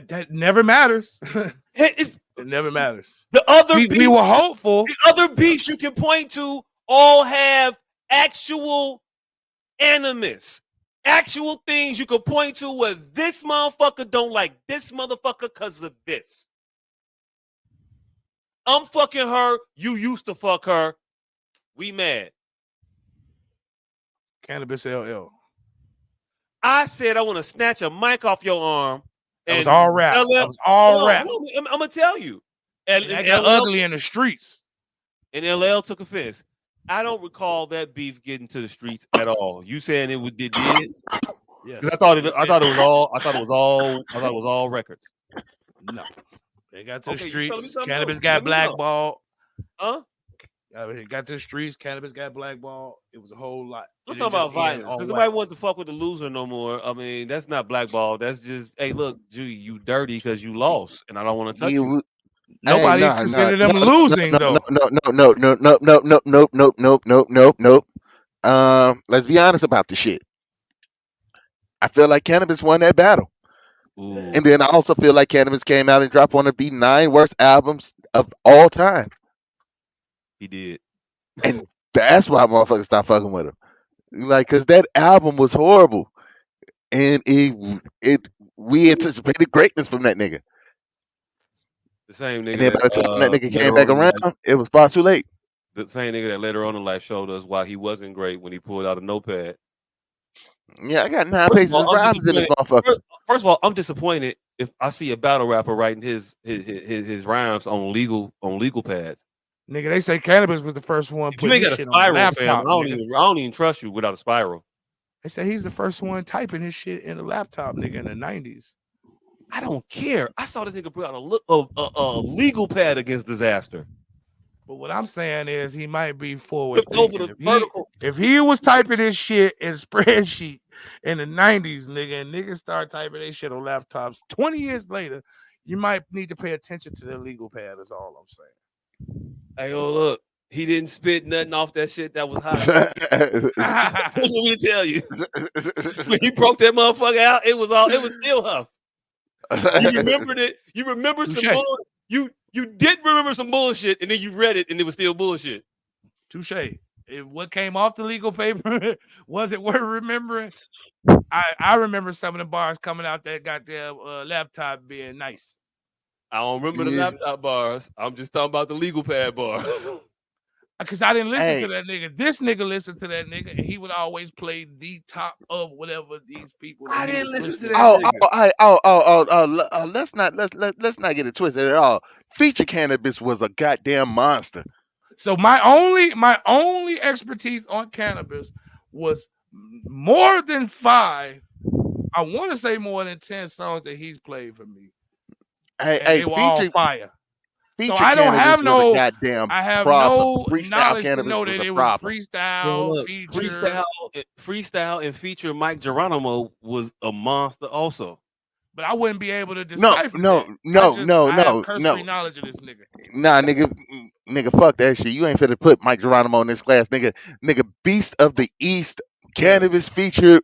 That never matters. It's It never matters. the other We beefs. were hopeful. The other beefs you can point to all have actual animus. Actual things you can point to where this motherfucker don't like this motherfucker because of this. I'm fucking her. You used to fuck her. We mad. Cannabis LL. I said I want to snatch a mic off your arm. That was And all rap. LL, That was all hold rap. on, I'm gonna tell you. And that got ugly in the streets. And LL took offense. I don't recall that beef getting to the streets at all. You saying it did? Yes. Because I thought it was all records. No. They got to the Okay, you telling me streets. something Cannabis else. got Let me know. blackballed. Huh? It got to the streets. Cannabis got blackball. It was a whole lot. I'm It talking didn't just about end violence. on Because nobody wax. wants to fuck with the loser no more. I mean, that's not blackball. That's just, hey, look, you dirty because you lost, and I don't want to touch you. You, hey, Nobody no, no, considered no, them no, losing no, though. no, no, no, no, no, no, no, no, no, no, no, no, no. Let's be honest about the shit. I feel like Cannabis won that battle. Ooh, And then I also feel like Cannabis came out and dropped one of the 9 worst albums of all time. he did. And that's why motherfuckers stopped fucking with him. Like, cause that album was horrible. And it we anticipated greatness from that nigga. The same And nigga then by the time that that nigga came later back on in around, life, it was far too late. the same nigga that later on in life showed us why he wasn't great when he pulled out a notepad. Yeah, I got 9 pages All, of I'm rhymes in this disappointed. motherfucker. First of all, I'm disappointed if I see a battle rapper writing his rhymes on legal pads. Nigga, they say Cannabis was the first one If you putting ain't his got a shit on the spiral, fam, laptop, nigga. I don't even trust you without a spiral. They say he's the first one typing his shit in the laptop, nigga, in the 90s. I don't care. I saw this nigga put out a legal pad against disaster. But what I'm saying is he might be forward Flipped over thinking. the vertical. If he was typing his shit in spreadsheet in the 90s, nigga, and niggas start typing their shit on laptops 20 years later, you might need to pay attention to the legal pad, is all I'm saying. Hey, oh look, he didn't spit nothing off that shit that was hot. That's what me to tell you. When he broke that motherfucker out, it was still huff. You remembered it. You remembered some Touche. bull. You did remember some bullshit, and then you read it, and it was still bullshit. Touche. If what came off the legal paper wasn't worth remembering, I remember some of the bars coming out that got their laptop being nice. I don't remember the Yeah. laptop bars. I'm just talking about the legal pad bars. Because I didn't listen to Hey, that nigga. This nigga listened to that nigga, and he would always play the top of whatever these people that I he didn't was listen to listening that oh, to. nigga. let's not get it twisted at all. Feature Cannabis was a goddamn monster. So my only expertise on Cannabis was more than 5. I want to say more than 10 songs that he's played for me, Hey, and hey, they were all feature fire. So feature I don't Cannabis have was a no goddamn I have problem. no Freestyle knowledge to Cannabis know was that a it was problem. Well, freestyle look, feature. freestyle and feature Mike Geronimo was a monster also. but I wouldn't be able to No, decipher no, that. no, no, I have no, cursory no. knowledge of this nigga. Nah, nigga, nigga, fuck that shit. You ain't finna put Mike Geronimo in this class, nigga. Nigga, Beast of the East, Yeah. Cannabis feature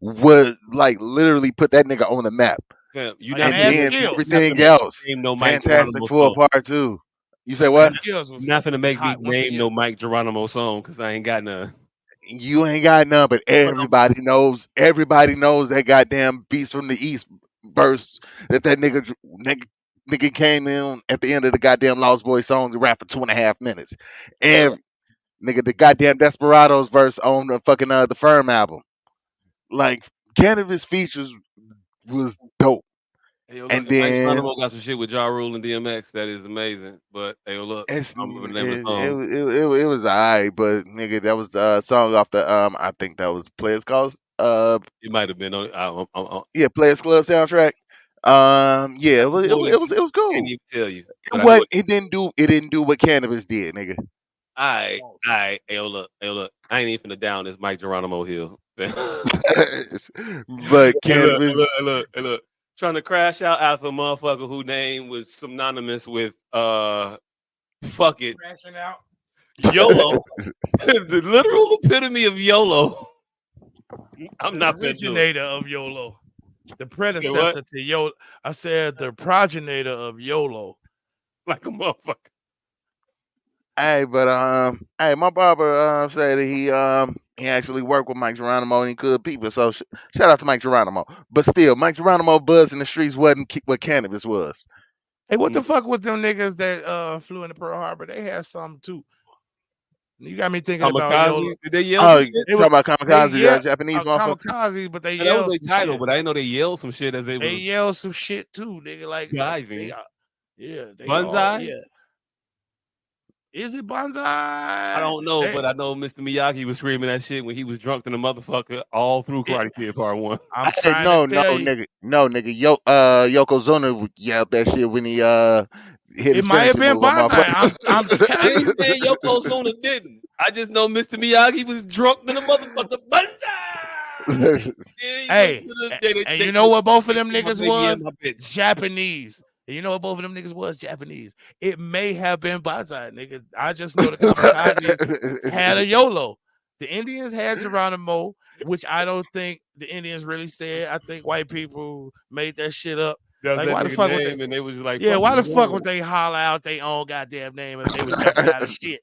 would like literally put that nigga on the map. Fam, you Like not And finna Mad make then me. Skills. You not everything finna make else, me name no Mike Fantastic Geronimo Four song. Part Two. You say Like what? Mad Skills was Not finna make me hot once a name year. no Mike Geronimo song because I ain't got none. You ain't got none, but But everybody knows. Everybody knows that goddamn Beast from the East verse that nigga came in at the end of the goddamn Lost Boy songs and rapped for 2.5 minutes. look, Every nigga, the goddamn Desperados verse on the fucking the Firm album. Like Cannabis features was dope. hey, yo, look, And if Mike then Geronimo got some shit with Ja Rule and DMX, that is amazing. But hey, yo, look, I'm gonna name the song. it was alright, but nigga, that was a song off the I think that was Players Calls It might have been on. yeah, Players Club soundtrack. Yeah, I can go into. it was Can't cool. even tell you, It but I know wasn't it. it didn't do what Cannabis did, nigga. Oh shit. Hey, hey, yo, look. I ain't even finna down this Mike Geronimo hill. Hey, But look, Cannabis Trying to crash out after a motherfucker whose name was synonymous with fuck it, Crashing out. YOLO. The literal epitome of YOLO. I'm The not finna do it. originator of YOLO. The You said what? predecessor to YOLO. I said the progenitor of YOLO. Like a motherfucker. Hey, but hey, my barber said that he actually worked with Mike Geronimo and he could people. So shout out to Mike Geronimo. But still, Mike Geronimo buzz in the streets wasn't what Cannabis was. Hey, what Mm. the fuck with them niggas that flew into Pearl Harbor? They had something too. You got me thinking about YOLO. Kamikaze? Did they yell Oh, some you shit? They talking were about they kamikaze, yell Japanese motherfuckers? kamikaze, but they And that was yelled their some title, shit. but I didn't know they yelled some shit as they They was yelled some shit too, nigga. Like they diving. yeah, they all Banzai? yeah. Is it I bonsai? don't know, They but I know Mr. Miyagi was screaming that shit when he was drunk than a motherfucker all through it, Karate Kid Part 1. I'm Hey, trying to no, tell you, no, nigga. Yokozuna yelled that shit when he hit it his might have finishing been move on bonsai. I'm I telling ain't you. saying Yokozuna didn't. I just know Mr. Miyagi was drunk than a motherfucker. Banzai! Yeah, he went Hey, to the and you know what both of they them took my niggas baby and was? my bitch. Japanese. And you know what both of them niggas was? Japanese. It may have been bonsai, nigga. I just know the kamikazes had a YOLO. The Indians had Geronimo, which I don't think the Indians really said. I think white people made that shit up. That was Like, that why the nigga fuck would they? name, and they was just like, Yeah, fuck why it, the fuck would YOLO. they holler out their own goddamn name if they was jumping out of shit?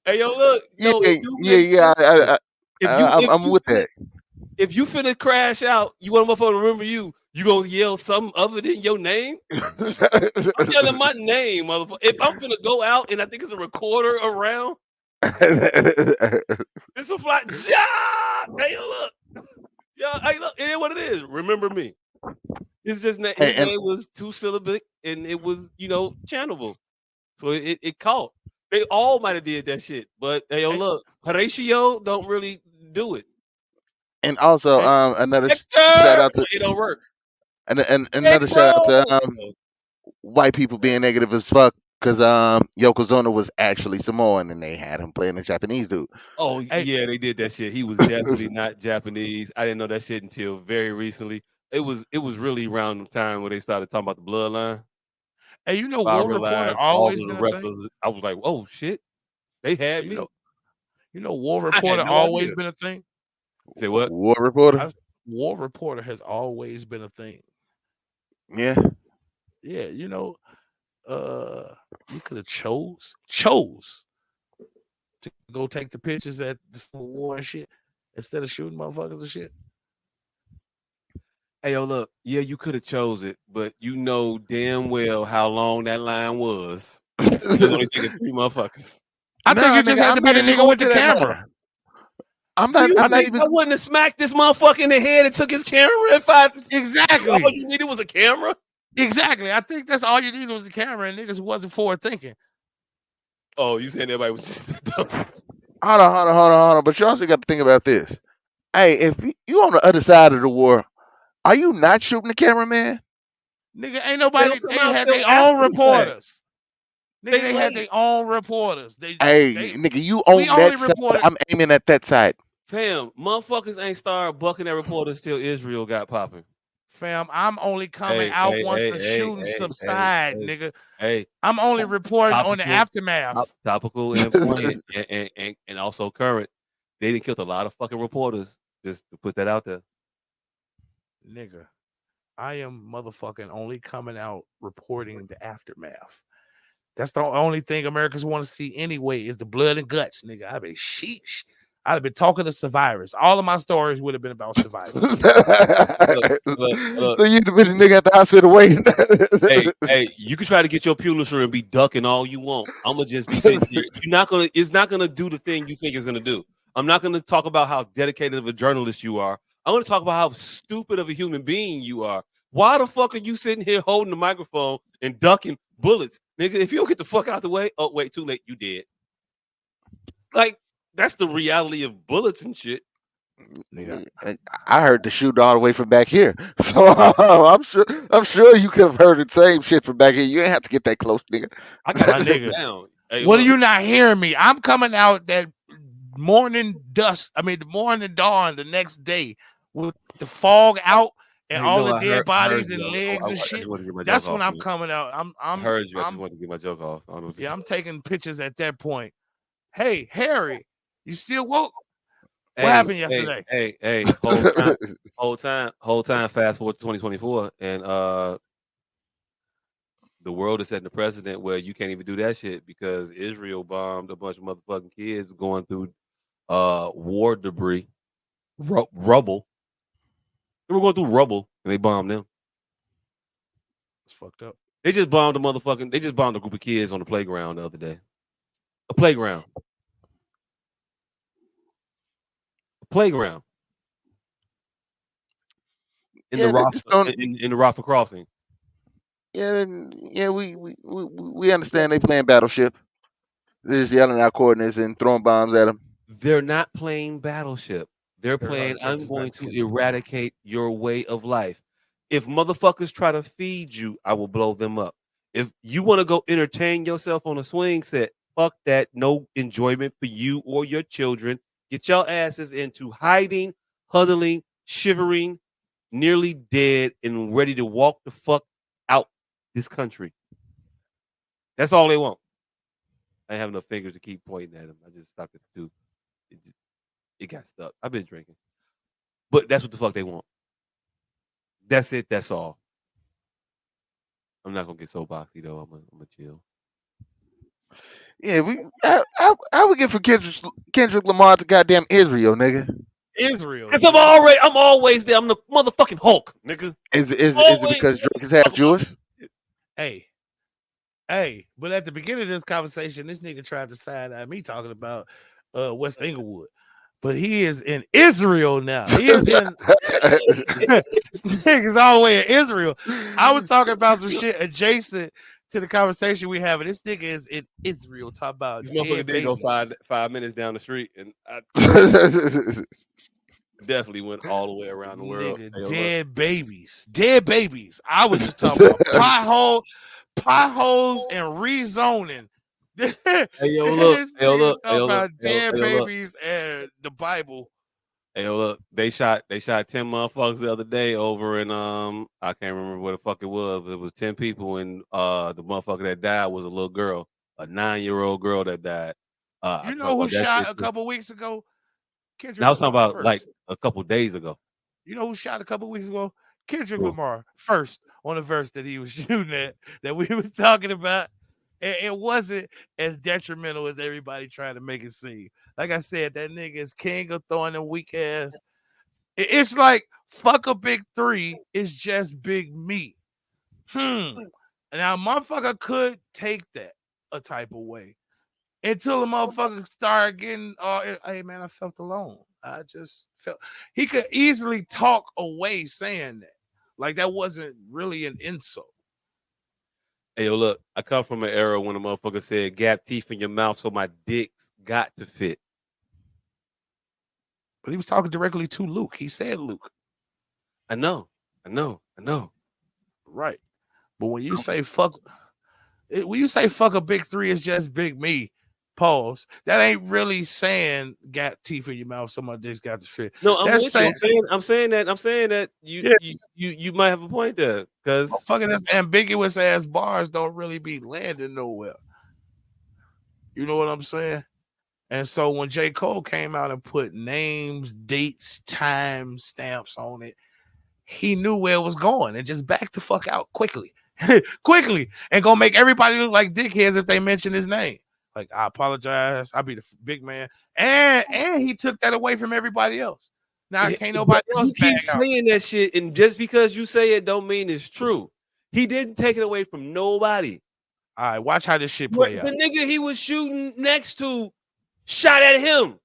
Hey, yo, look, yeah, no, it do yeah, make yeah. sense though. If you if I'm you with finna that. if you finna crash out, you want a motherfucker to remember you. You gonna yell something other than your name? I'm yelling my name, motherfucker. If I'm finna go out and I think it's a recorder around, it's a fly. Ja! Hey, look, yeah, hey, look, it is what it is. Remember me. It's just his and name was two syllabic and it was channelable, so it caught. They all might have did that shit, but hey, yo, Hey, look, Horatio don't really do it. and also hey, another shout Hector, out to it don't work. and another shout out to Negro. white people being negative as fuck because Yokozuna was actually Samoan and they had him playing a Japanese dude. Oh hey, yeah, they did that shit. He was definitely not Japanese. I didn't know that shit until very recently. It was really around the time where they started talking about the bloodline. hey, you know, I War Reporter realized all of always the been a thing. wrestlers. I was like, oh shit, they had You know, me. War I had Reporter no always idea. been a thing. Say what? War reporter, War Reporter has always been a thing. yeah. Yeah, you could have chose to go take the pictures at the Civil War and shit instead of shooting motherfuckers and shit. Hey, yo, look, yeah, you could have chose it, but you know damn well how long that line was. It was only taking three motherfuckers. I think Nah, you just nigga, had I'm to be not the even nigga going with to the that camera. line. I'm Do not. you I'm not think even. I wouldn't have smacked this motherfucker in the head and took his camera if all Exactly. you needed was a camera? Exactly. I think that's all you needed was the camera and niggas wasn't forward thinking. Oh, you saying everybody was just dumb? Hold on. But you also got to think about this. Hey, if you on the other side of the war, are you not shooting the cameraman? Nigga, ain't They nobody, don't come they out had till their after own the fact. reporters. Nigga, They they had late. their own reporters. Hey, nigga, you We on only that side. reported. I'm aiming at that side. Fam, motherfuckers ain't started bucking at reporters till Israel got popping. Fam, I'm only coming Hey, out hey, once hey, the hey, shooting hey, hey, subside, hey, nigga. hey. I'm only reporting on the Topical, aftermath. topical, and poignant, and also current. They done killed a lot of fucking reporters. Just to put that out there. Nigga, I am motherfucking only coming out reporting the aftermath. That's the only thing Americans want to see anyway is the blood and guts, nigga. I've been sheesh. I'd have been talking to survivors. All of my stories would have been about survivors. Look, look. So you'd have been the nigga at the hospital waiting. Hey, you can try to get your Pulitzer and be ducking all you want. I'm gonna just be sitting here. You're not gonna. It's not gonna do the thing you think it's gonna do. I'm not gonna talk about how dedicated of a journalist you are. I'm gonna talk about how stupid of a human being you are. Why the fuck are you sitting here holding the microphone and ducking bullets, nigga? If you don't get the fuck out the way, oh wait, too late, you dead. Like that's the reality of bullets and shit. Nigga, I heard the shooting all the way from back here, so I'm sure you could have heard the same shit from back here. You ain't have to get that close, nigga. I got my the shit nigga. down. Hey, What are look. you not hearing me? I'm coming out that morning dusk. I mean, the morning dawn the next day with the fog out and Hey, all no, the I dead heard bodies you. and legs and I just shit. wanted to get my joke That's when off, I'm man. coming out. I heard you. I just wanted to get my joke off. I don't know what to Yeah, say. I'm taking pictures at that point. Hey, Harry, you still woke? What Hey, happened hey, yesterday? hey, hey, whole time, fast forward to 2024, and the world is setting the precedent where you can't even do that shit because Israel bombed a bunch of motherfucking kids going through war debris, rubble. They were going through rubble and they bombed them. It's fucked up. They just bombed a group of kids on the playground the other day. A playground. A playground in the Yeah, they just don't. In the Rafa crossing. Yeah, yeah, we understand they playing Battleship. They're just yelling out coordinates and throwing bombs at them. They're not playing Battleship. They're playing, Check I'm this back going to to Kendrick Lamar. eradicate your way of life. If motherfuckers try to feed you, I will blow them up. If you want to go entertain yourself on a swing set, fuck that. No enjoyment for you or your children. Get your asses into hiding, huddling, shivering, nearly dead, and ready to walk the fuck out this country. That's all they want. I ain't have enough fingers to keep pointing at them. I just stopped at the two. It got stuck. I've been drinking. But that's what the fuck they want. That's it. That's all. I'm not gonna get so boxy though. I'm gonna chill. Yeah, how we get from Kendrick Lamar to goddamn Israel, nigga? Israel, Cause nigga. I'm always there. I'm the motherfucking Hulk, nigga. Is it Always because there Drake is to talk half about Jewish? shit. Hey, hey, but at the beginning of this conversation, this nigga tried to side eye me talking about West Inglewood. But he is in Israel now. He is in this nigga's all the way in Israel. I was talking about some shit adjacent to the conversation we having. This nigga is in Israel talking about This motherfucker dead did go babies. 5 minutes down the street, and I definitely went all the way around the world. Nigga, Hey, yo, look. dead babies. Dead babies. I was just talking about potholes and rezoning. This Hey, yo, look. Hey, yo, nigga look. Hey, talking yo, look. about Hey, yo, dead hey, yo, look. babies and the Bible. Hey, yo, look. They shot 10 motherfuckers the other day over in I can't remember what the fuck it was, but it was 10 people, and the motherfucker that died was a little girl, a 9-year-old girl that died. I You talk know who about that shot shit a too. couple weeks ago? Now I Kendrick was talking Lamar about like first. a couple days ago. You know who shot a couple weeks ago? Kendrick Who? Lamar first on the verse that he was shooting at that we was talking about. And it wasn't as detrimental as everybody trying to make it seem. Like I said, that nigga is king of throwing them weak ass. It's like fuck a big three. It's just big me. Now motherfucker could take that a type of way until the motherfucker start getting hey man, I felt alone. I just felt he could easily talk away saying that. Like that wasn't really an insult. Hey, yo, look. I come from an era when a motherfucker said gap teeth in your mouth, so my dick's got to fit. But he was talking directly to Luke. He said Luke. I know. I know. I know. Right. But when you say fuck a big three is just big me, pause. That ain't really saying got teeth in your mouth. Some of this got to fit. No, I'm That's with you. saying I'm saying that yeah, you might have a point there because fucking that's ambiguous ass bars don't really be landing nowhere. You know what I'm saying? And so when J. Cole came out and put names, dates, time stamps on it, he knew where it was going and just backed the fuck out quickly. Quickly. And gonna make everybody look like dickheads if they mention his name. Like, I apologize. I'll be the big man. And he took that away from everybody else. Now can't but nobody else you bag keep out. saying that shit, and just because you say it don't mean it's true. He didn't take it away from nobody. All right, watch how this shit What play the out. nigga he was shooting next to shot at him.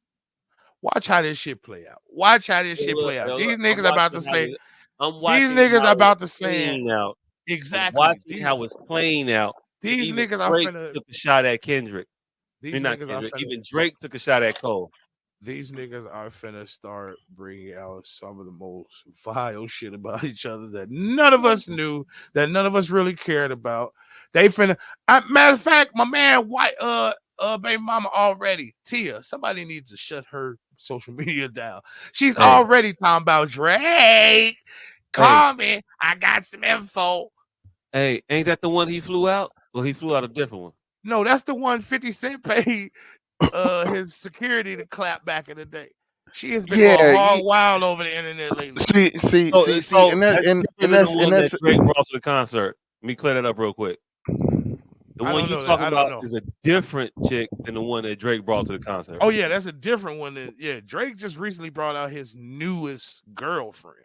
Watch how this shit play out. Watch how this Yo, shit look, play out. yo, These look, niggas about to say, I'm these watching niggas how it's about to say playing out. I'm exactly. watching how it's playing out. And These even niggas are Drake finna took a shot at Kendrick. I these mean, not niggas are Kendrick. finna Even Drake took a shot at Cole. these niggas are finna start bringing out some of the most vile shit about each other that none of us knew, that none of us really cared about. They finna. Matter of fact, my man, white baby mama already Tia. Somebody needs to shut her social media down. She's Hey, already talking about Drake. hey, Call me. I got some info. hey, ain't that the one he flew out? Well, he flew out a different one. No, that's the one 50 Cent paid his security to clap back in the day. She has been going Yeah, hard wild over the internet lately. see, So that's different than the and one that that's Drake brought to the concert. Let me clear that up real quick. The I one don't you know that. talking I don't about know. is a different chick than the one that Drake brought to the concert. Oh yeah, that's a different one. Yeah, Drake just recently brought out his newest girlfriend,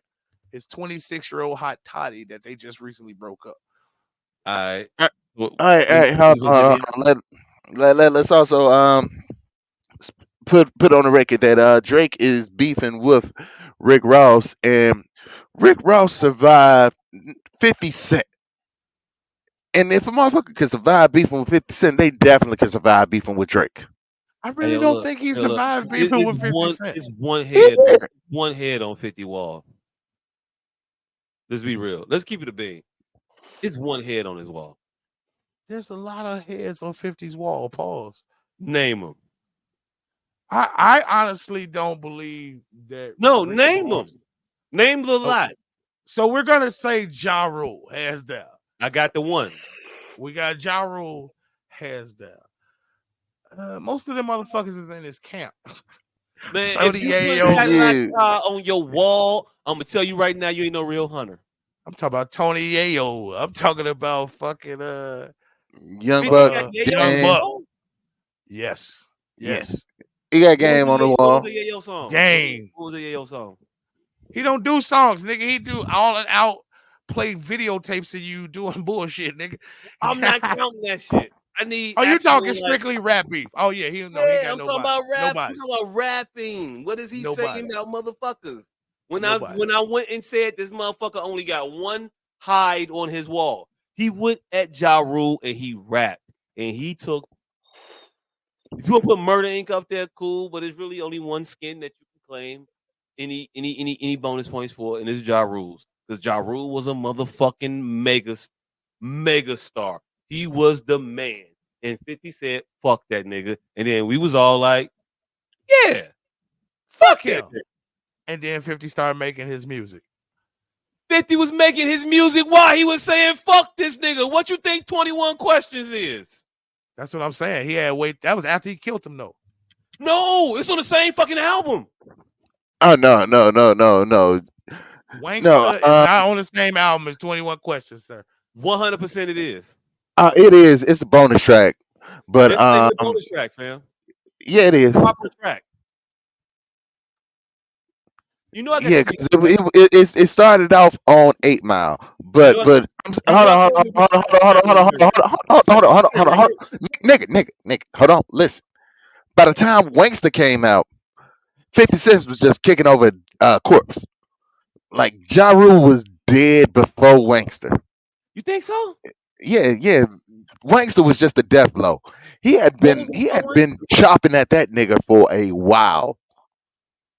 his 26-year-old hot toddy that they just recently broke up. All right. all right, hold We gonna on, get hold him? on. Let's also s- put on the record that Drake is beefing with Rick Ross, and Rick Ross survived 50 Cent. And if a motherfucker can survive beefing with 50 Cent, they definitely can survive beefing with Drake. I Hey, really yo, don't look, think he yo, look. survived beefing with 50 Cent. It's one Yeah. head one head on 50 wall. Let's be real. Let's keep it a bean. It's one head on his wall. There's a lot of heads on 50's wall. Pause. Name him. I honestly don't believe that No, Rick name Ross. him. Name the Oh, lot. so we're gonna say Ja Rule has that. I got the one. We got Ja Rule has that. Most of them motherfuckers is in this camp. Man, if Tony you put Yayo. Cadillac Yeah. on your wall, I'm gonna tell you right now, you ain't no real hunter. I'm talking about Tony Yayo. I'm talking about fucking Young 50 Buck, got Yayo on Young his game. Buck. wall. Yes. Yeah. Yes. He got game on the What was wall. the Yayo song? Game. What was the Yayo song? He don't do songs, nigga. He do all and out play videotapes of you doing bullshit, nigga. I'm not counting that shit. I need Oh, you talking actual like. strictly rap beef? Oh yeah, he no, he ain't Yeah, got I'm talking nobody, about rap. I'm nobody, talking about rapping. What is he saying nobody, about motherfuckers? When I nobody. when I went and said this motherfucker only got one hide on his wall, he went at Ja Rule and he rapped and he took. If you want to put Murder Inc. up there, cool, but it's really only one skin that you can claim any bonus points for, and it's Ja Rule's because Ja Rule was a motherfucking mega star. He was the man, and 50 said, "Fuck that nigga," and then we was all like, "Yeah, fuck Fuck that him. nigga." And then 50 started making his music. 50 was making his music while he was saying, "Fuck this nigga." What you think 21 Questions is? That's what I'm saying. He had wait. That was after he killed him, though. No, it's on the same fucking album. Oh no. No, Wanksta is not on the same album as 21 Questions, sir. 100% it is. it is. It's a bonus track, but It's not even a bonus track, fam. yeah, it is. Proper track. You know I got Yeah, this nigga because like it started off on 8 Mile, you know I got you hold know I on, got him to be track on the journey. hold on, nigga, hold on, listen. By the time Wankster came out, 50 Cent was just kicking over corpse. Like Ja Rule was dead before Wankster. You think so? Yeah. Wankster was just a death blow. What was He before had Wayne? been chopping at that nigga for a while.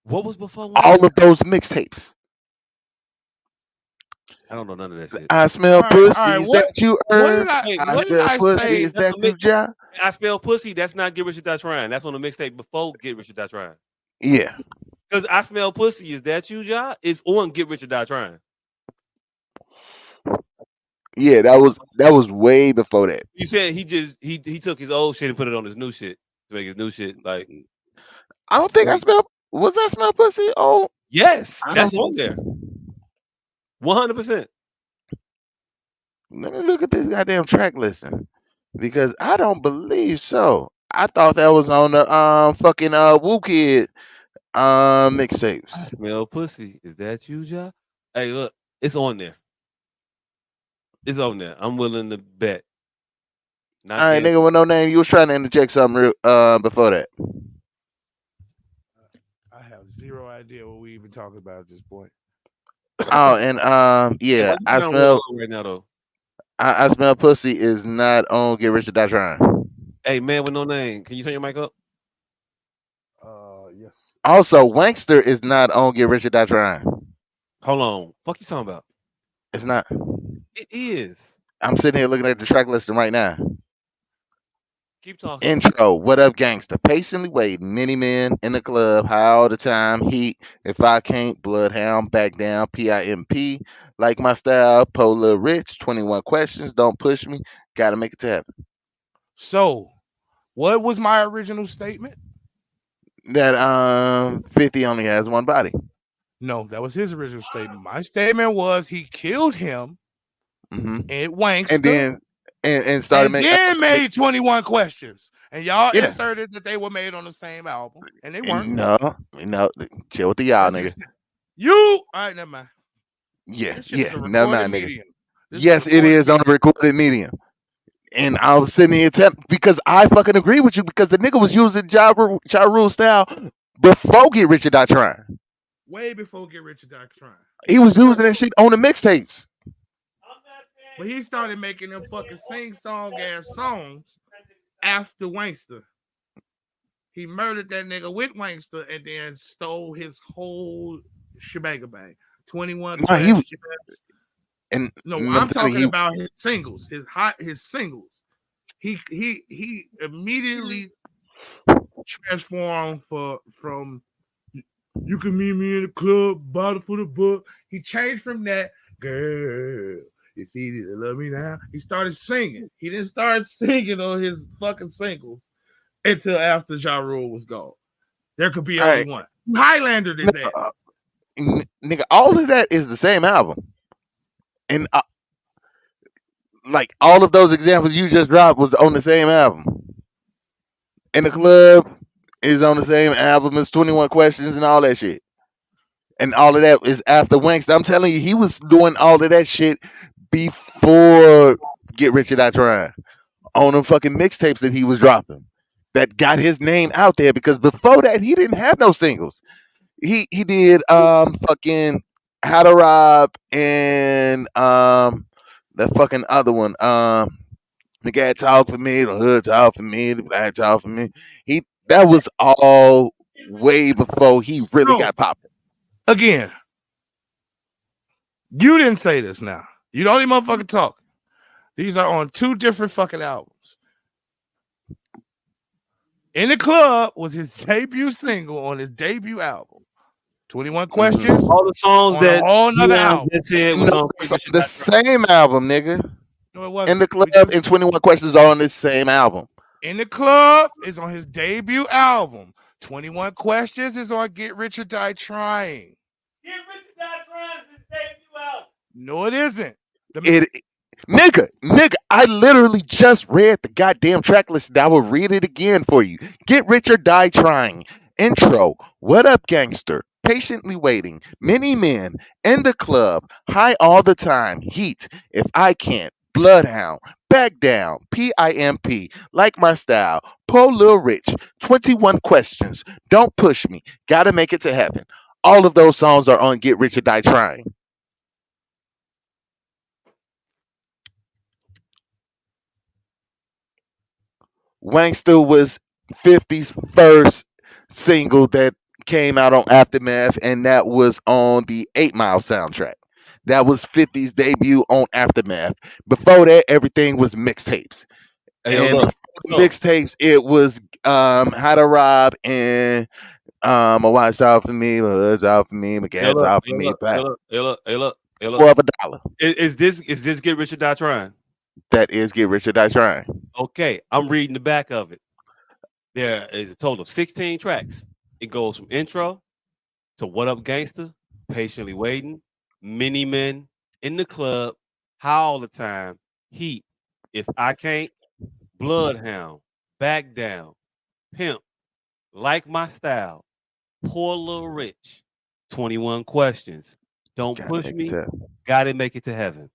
What was before All Wayne's? of those mixtapes. I don't know none of that shit. I smell All right. pussy. Is that you, Earth? Wait, I What did smell I pussy. say? Is that you, Ja? I spell pussy. That's not Get Rich or Die Trying. That's on the mixtape before Get Rich or Die Trying. Yeah, Because I smell pussy. Is that you, Ja? It's on Get Rich or Die Trying. yeah. That was way before that. You said he took his old shit and put it on his new shit to make his new shit like I don't think I great. smell. Was I smell pussy? Oh, Yes, I that's don't. on there. 100%. Let me look at this goddamn track listing because I don't believe so. I thought that was on the fucking Woo Kid I mixtapes. smell pussy. Is that you, Ja? Hey, look, it's on there. It's on there. I'm willing to bet. Not All right, gamble. nigga with no name. You was trying to interject something real, before that. I have zero idea what we even talking about at this point. Oh, and Hey, yeah, why you sound real low right now though? I smell pussy is not on Get Rich or Die Trying. Hey, man with no name. Can you turn your mic up? Yes. Also, Wankster is not on Get Rich or Die Trying. Hold on. Fuck you talking about? It's not. It is. I'm sitting here looking at the track listing right now. Keep talking. Intro, what up, gangster? Patiently waiting. Many men in the club, high all the time. Heat, if I can't, bloodhound, back down. PIMP, like my style. Polar Rich, 21 questions. Don't push me. Gotta make it to heaven. So, what was my original statement? That 50 only has one body. No, that was his original statement. My statement was he killed him Hmm. at And Wankster then and started and making. then made 21 questions. And y'all Yeah. inserted that they were made on the same album, and they weren't. And no, chill with the y'all, That's what nigga. you said. You, all right, never mind. Yeah, This shit is yeah, a never recorded mind, nigga. medium. This is a Yes, it recorded is on a medium. recorded medium. And I was sitting here because I fucking agree with you because the nigga was using Ja Rule style before Get Rich or Die Trying. Way before Get Rich or Die Trying. He was using that shit on the mixtapes. But he started making them fucking sing song ass songs after Wankster. He murdered that nigga with Wankster and then stole his whole shebang bang. 21 Nah, he questions. No, and I'm I'm telling talking you, about his singles, his singles. He immediately transformed from you can meet me in the club, bottle for the book. He changed from that, girl, it's easy to love me now. He started singing. He didn't start singing on his fucking singles until after Ja Rule was gone. There could be only I, one. Highlander did that. nigga, all of that is the same album, and like all of those examples you just dropped was on the same album. And the club is on the same album as 21 Questions and all that shit. And all of that is after Wanks. I'm telling you, he was doing all of that shit before Get Rich or Die Trying on them fucking mixtapes that he was dropping that got his name out there because before that he didn't have no singles. He did fucking How to Rob and the fucking other one the guy talk for me, the hood talk for me, the black talk for me. He that was all way before he really So got popping. again, you didn't say this now. You don't even motherfucking talk. These are on two different fucking albums. In the Club was his debut single on his debut album. 21 Hmm. Questions All the songs on a that whole nother Dion album. just said No, was on Get it's on Rich or the Die Trying. same album, nigga. No, it In wasn't. the club We just and 21 Questions are on this same album. In the Club is on his debut album. 21 Questions is on Get Rich or Die Trying. Get Rich or Die Trying is his debut album. No, it isn't. The It nigga, I literally just read the goddamn track list and I will read it again for you. Get Rich or Die Trying. Intro. What up, gangster? Patiently waiting. Many men in the club. High all the time. Heat. If I can't. Bloodhound. Back down. PIMP. Like my style. Pull Lil Rich. 21 questions. Don't push me. Gotta make it to heaven. All of those songs are on Get Rich or Die Trying. Wankster was 50's first single that came out on Aftermath, and that was on the 8 Mile soundtrack. That was 50's debut on Aftermath. Before that, everything was mixtapes. Hey, yo, And look. before the So, mixtapes, it was How to Rob and a watch out for me, what's out for me, my hey, cat's look, out for hey, me, look, hey, back look, hey, look, hey, look, hey, look. for a dollar. Is this Get Rich or Die Trying? That is Get Rich or Die Trying. Okay, I'm reading the back of it. There is a total of 16 tracks. It goes from intro to What Up Gangster, Patiently Waiting, Many Men, In the Club, High All the Time, Heat, If I Can't, Bloodhound, Back Down, Pimp, Like My Style, Poor Little Rich, 21 Questions, Don't Trying to Push make it Me, tough. Gotta Make It to Heaven.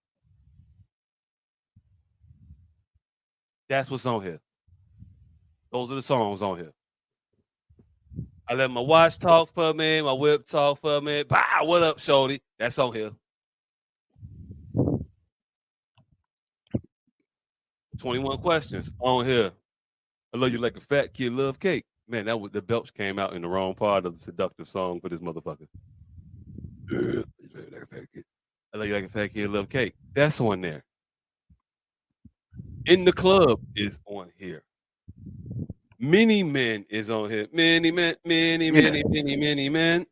That's what's on here. Those are the songs on here. I let my watch talk for me, my whip talk for me. Bah, what up, Shorty? That's on here. 21 Questions on here. I love you like a fat kid love cake. Man, that was the belch came out in the wrong part of the seductive song for this motherfucker. I love you like a fat kid love cake. That's on there. In the Club is on here. Many Men is on here. Many men, many, Yeah, many, many, many men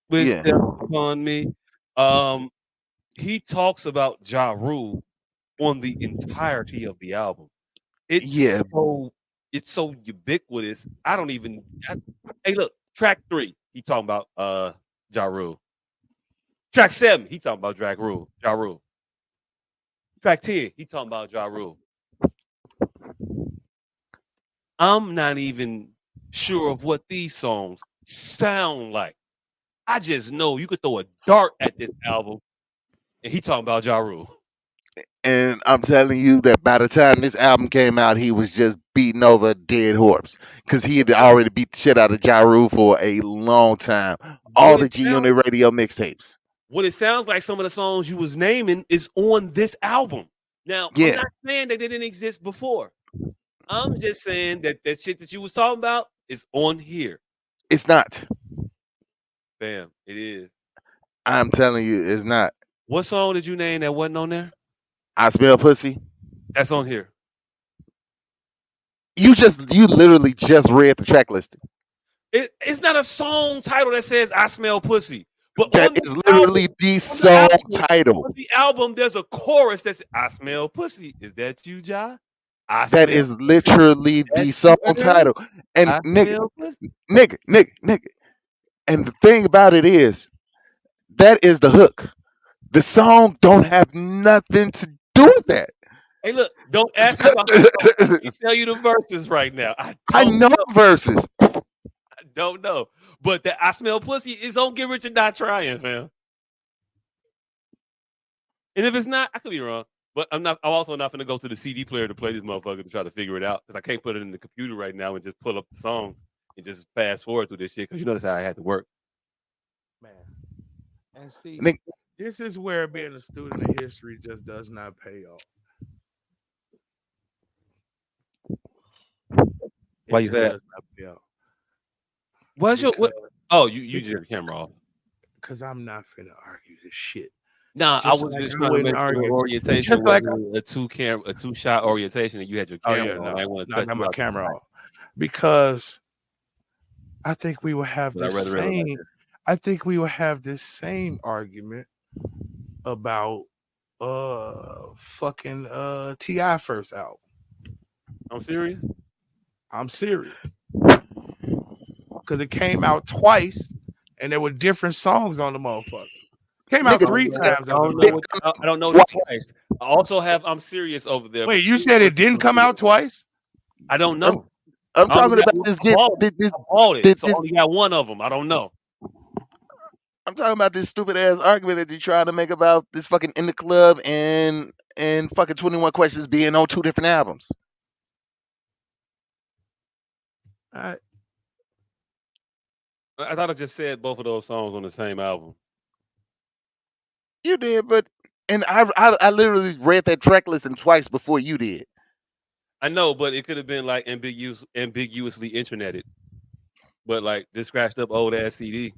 wish yeah, death upon me. Um, he talks about Ja Rule on the entirety of the album. yeah, It's so ubiquitous. I don't even. Hey, look, track 3. He talking about Ja Rule. Track 7. He talking about Drag Rule. Ja Rule. Track 10. He talking about Ja Rule. I'm not even sure of what these songs sound like. I just know you could throw a dart at this album, and he talking about Ja Rule. and I'm telling you that by the time this album came out, he was just beating over a dead horse because he had already beat the shit out of Ja Rule for a long time. All What the it G sounds, Unit radio mixtapes. what it sounds like, some of the songs you was naming is on this album. Now, I'm Yeah, not saying that they didn't exist before. I'm just saying that that shit that you was talking about is on here. it's not. Bam, it is. I'm telling you, it's not. What song did you name that wasn't on there? I smell pussy. That's on here. You literally just read the track listing. It's not a song title that says "I smell pussy," but That is literally the on the song album, title. on the album, there's a chorus that says "I smell pussy." Is that you, Ja? I That smell is pussy. literally That the song you, Earl? title. And I nigga, smell pussy. nigga. And the thing about it is, that is the hook. The song don't have nothing to do with that. Hey, look, don't ask me about the song. I can't tell you the verses right now. I I don't know know. verses. I don't know. But that "I smell pussy" is on "Get Rich or Die Trying," fam. And if it's not, I could be wrong. But I'm not. I'm also not going to go to the CD player to play this motherfucker to try to figure it out because I can't put it in the computer right now and just pull up the songs and just fast forward through this shit because you know that's how I had to work. Man. And see, Nigga, this is where being a student of history just does not pay off. Why It you just that? does not pay off What's your because what? Oh, you because just your camera off. I'm not finna argue this shit. Nah, I Just was like just I trying to wouldn't make sure the argue. orientation Just like wasn't a 2 shot orientation and you had your oh yeah, camera on. no, I didn't want no, to I cut got you my out the camera shot, off because I think we will have but I'd this rather it like same. this. I think we will have this same argument about fucking Ti first album. I'm serious. I'm serious because it came out twice and there were different songs on the motherfucker. Came out nigga, I don't three know. times I as a don't know did matter. what come I don't know the twice. twice. I also have I'm serious over there, but Wait, you please said put it this didn't on come video. out twice? I don't I'm, know. I'm I only talking got about one. this I get bought it. this I bought it, this, so I this only got one of them. I don't know. I'm talking about this stupid ass argument that you're trying to make about this fucking In the Club and fucking 21 Questions being on two different albums. I, I thought I just said both of those songs on the same album. You did, but and I literally read that track listing twice before you did. I know, but it could have been like ambiguously interneted. But like this scratched up old ass CD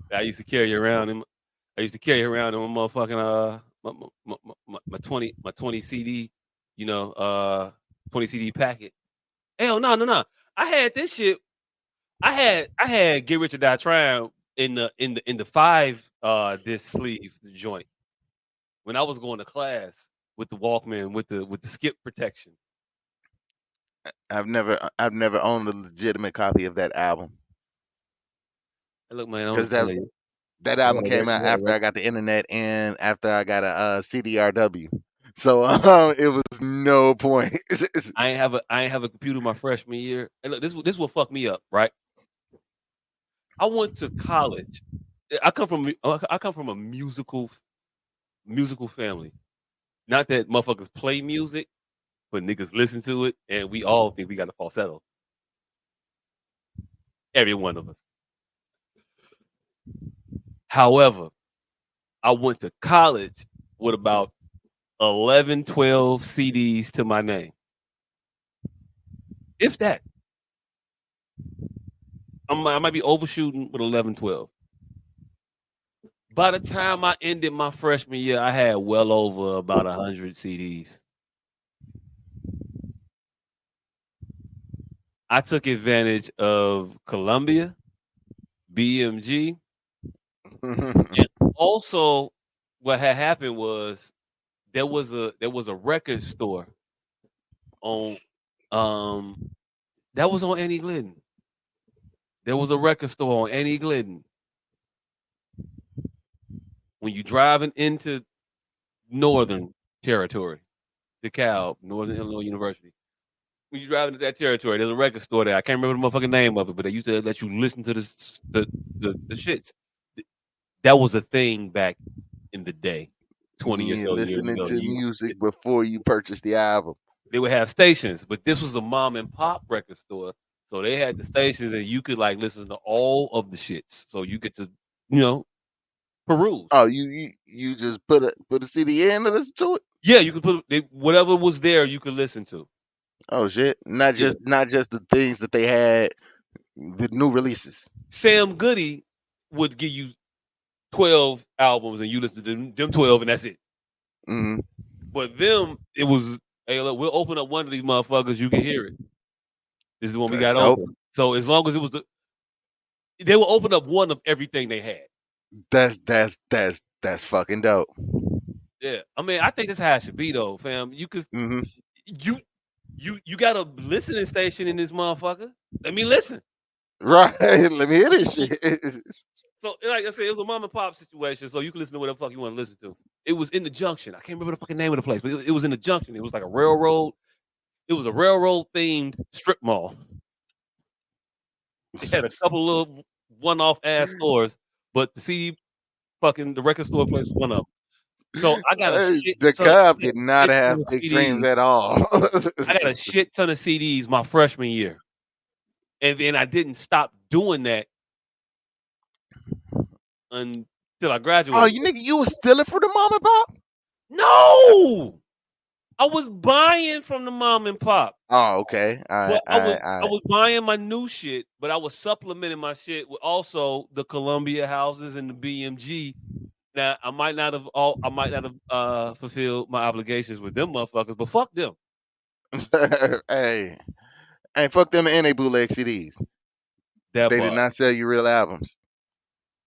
that I used to carry around. I used to carry around in my motherfucking my 20 CD, 20 CD packet. Hell no, no, no. I had this shit. I had Get Rich or Die Trying in the 5 disc sleeve joint when I was going to class with the Walkman with the skip protection. I've never owned a legitimate copy of that album Hey, look, man, I'm because just telling you, that I album had a came out I had a after I record. got the internet and after I got a CDRW. So it was no point. I ain't have a computer my freshman year. And look, this will fuck me up, right? I went to college. I come from a musical family. Not that motherfuckers play music, but niggas listen to it, and we all think we got a falsetto. Every one of us. However, I went to college with about 11, 12 CDs to my name. If that. I might be overshooting with 11, 12. By the time I ended my freshman year, I had well over about 100 CDs. I took advantage of Columbia, BMG, and also what had happened was there was a record store on um that was on Annie Glidden. There was a record store on Annie Glidden. When you driving into Northern Territory, DeKalb, Northern Illinois University. When you drive into that territory, there's a record store there. I can't remember the motherfucking name of it, but they used to let you listen to the shits. That was a thing back in the day, 20 or Yeah, so years listening ago. to music before you purchase the album. They would have stations, but this was a mom and pop record store, so they had the stations, and you could like listen to all of the shits. So you get to, you know, peruse. Oh, you just put a CD in and listen to it. Yeah, you could whatever was there, you could listen to. Oh shit! Not Yeah, just the things that they had, the new releases. Sam Goody would give you 12 albums, and you listen to them 12, and that's it. Hmm. But them, it was, hey, look, we'll open up one of these motherfuckers, you can hear it. This is when we That's got dope. open. So as long as it was they will open up one of everything they had. That's fucking dope. Yeah, I mean, I think that's how it should be though, fam. You could Hmm. you you got a listening station in this motherfucker. Let me listen. Right. Let me hear this shit. So like I said, it was a mom and pop situation, so you can listen to whatever the fuck you want to listen to. It was in the junction. I can't remember the fucking name of the place, but it was in the junction. It was like a railroad. It was a railroad themed strip mall. It had a couple little one-off ass stores, but the record store place was one of them. So I got a Hey, shit the ton, Cub I got did a not shit ton have of big dreams CDs. at all. I got a shit ton of CDs my freshman year, and then I didn't stop doing that until I Oh, graduated. you was stealing for the mom and pop? No, I was buying from the mom and pop. Oh, okay. All right, But all I right, was all I right. was buying my new shit, but I was supplementing my shit with also the Columbia houses and the BMG. Now I might not have fulfilled my obligations with them motherfuckers, but fuck them. Hey, hey, fuck them and they bootleg CDs. That They did part. not sell you real albums.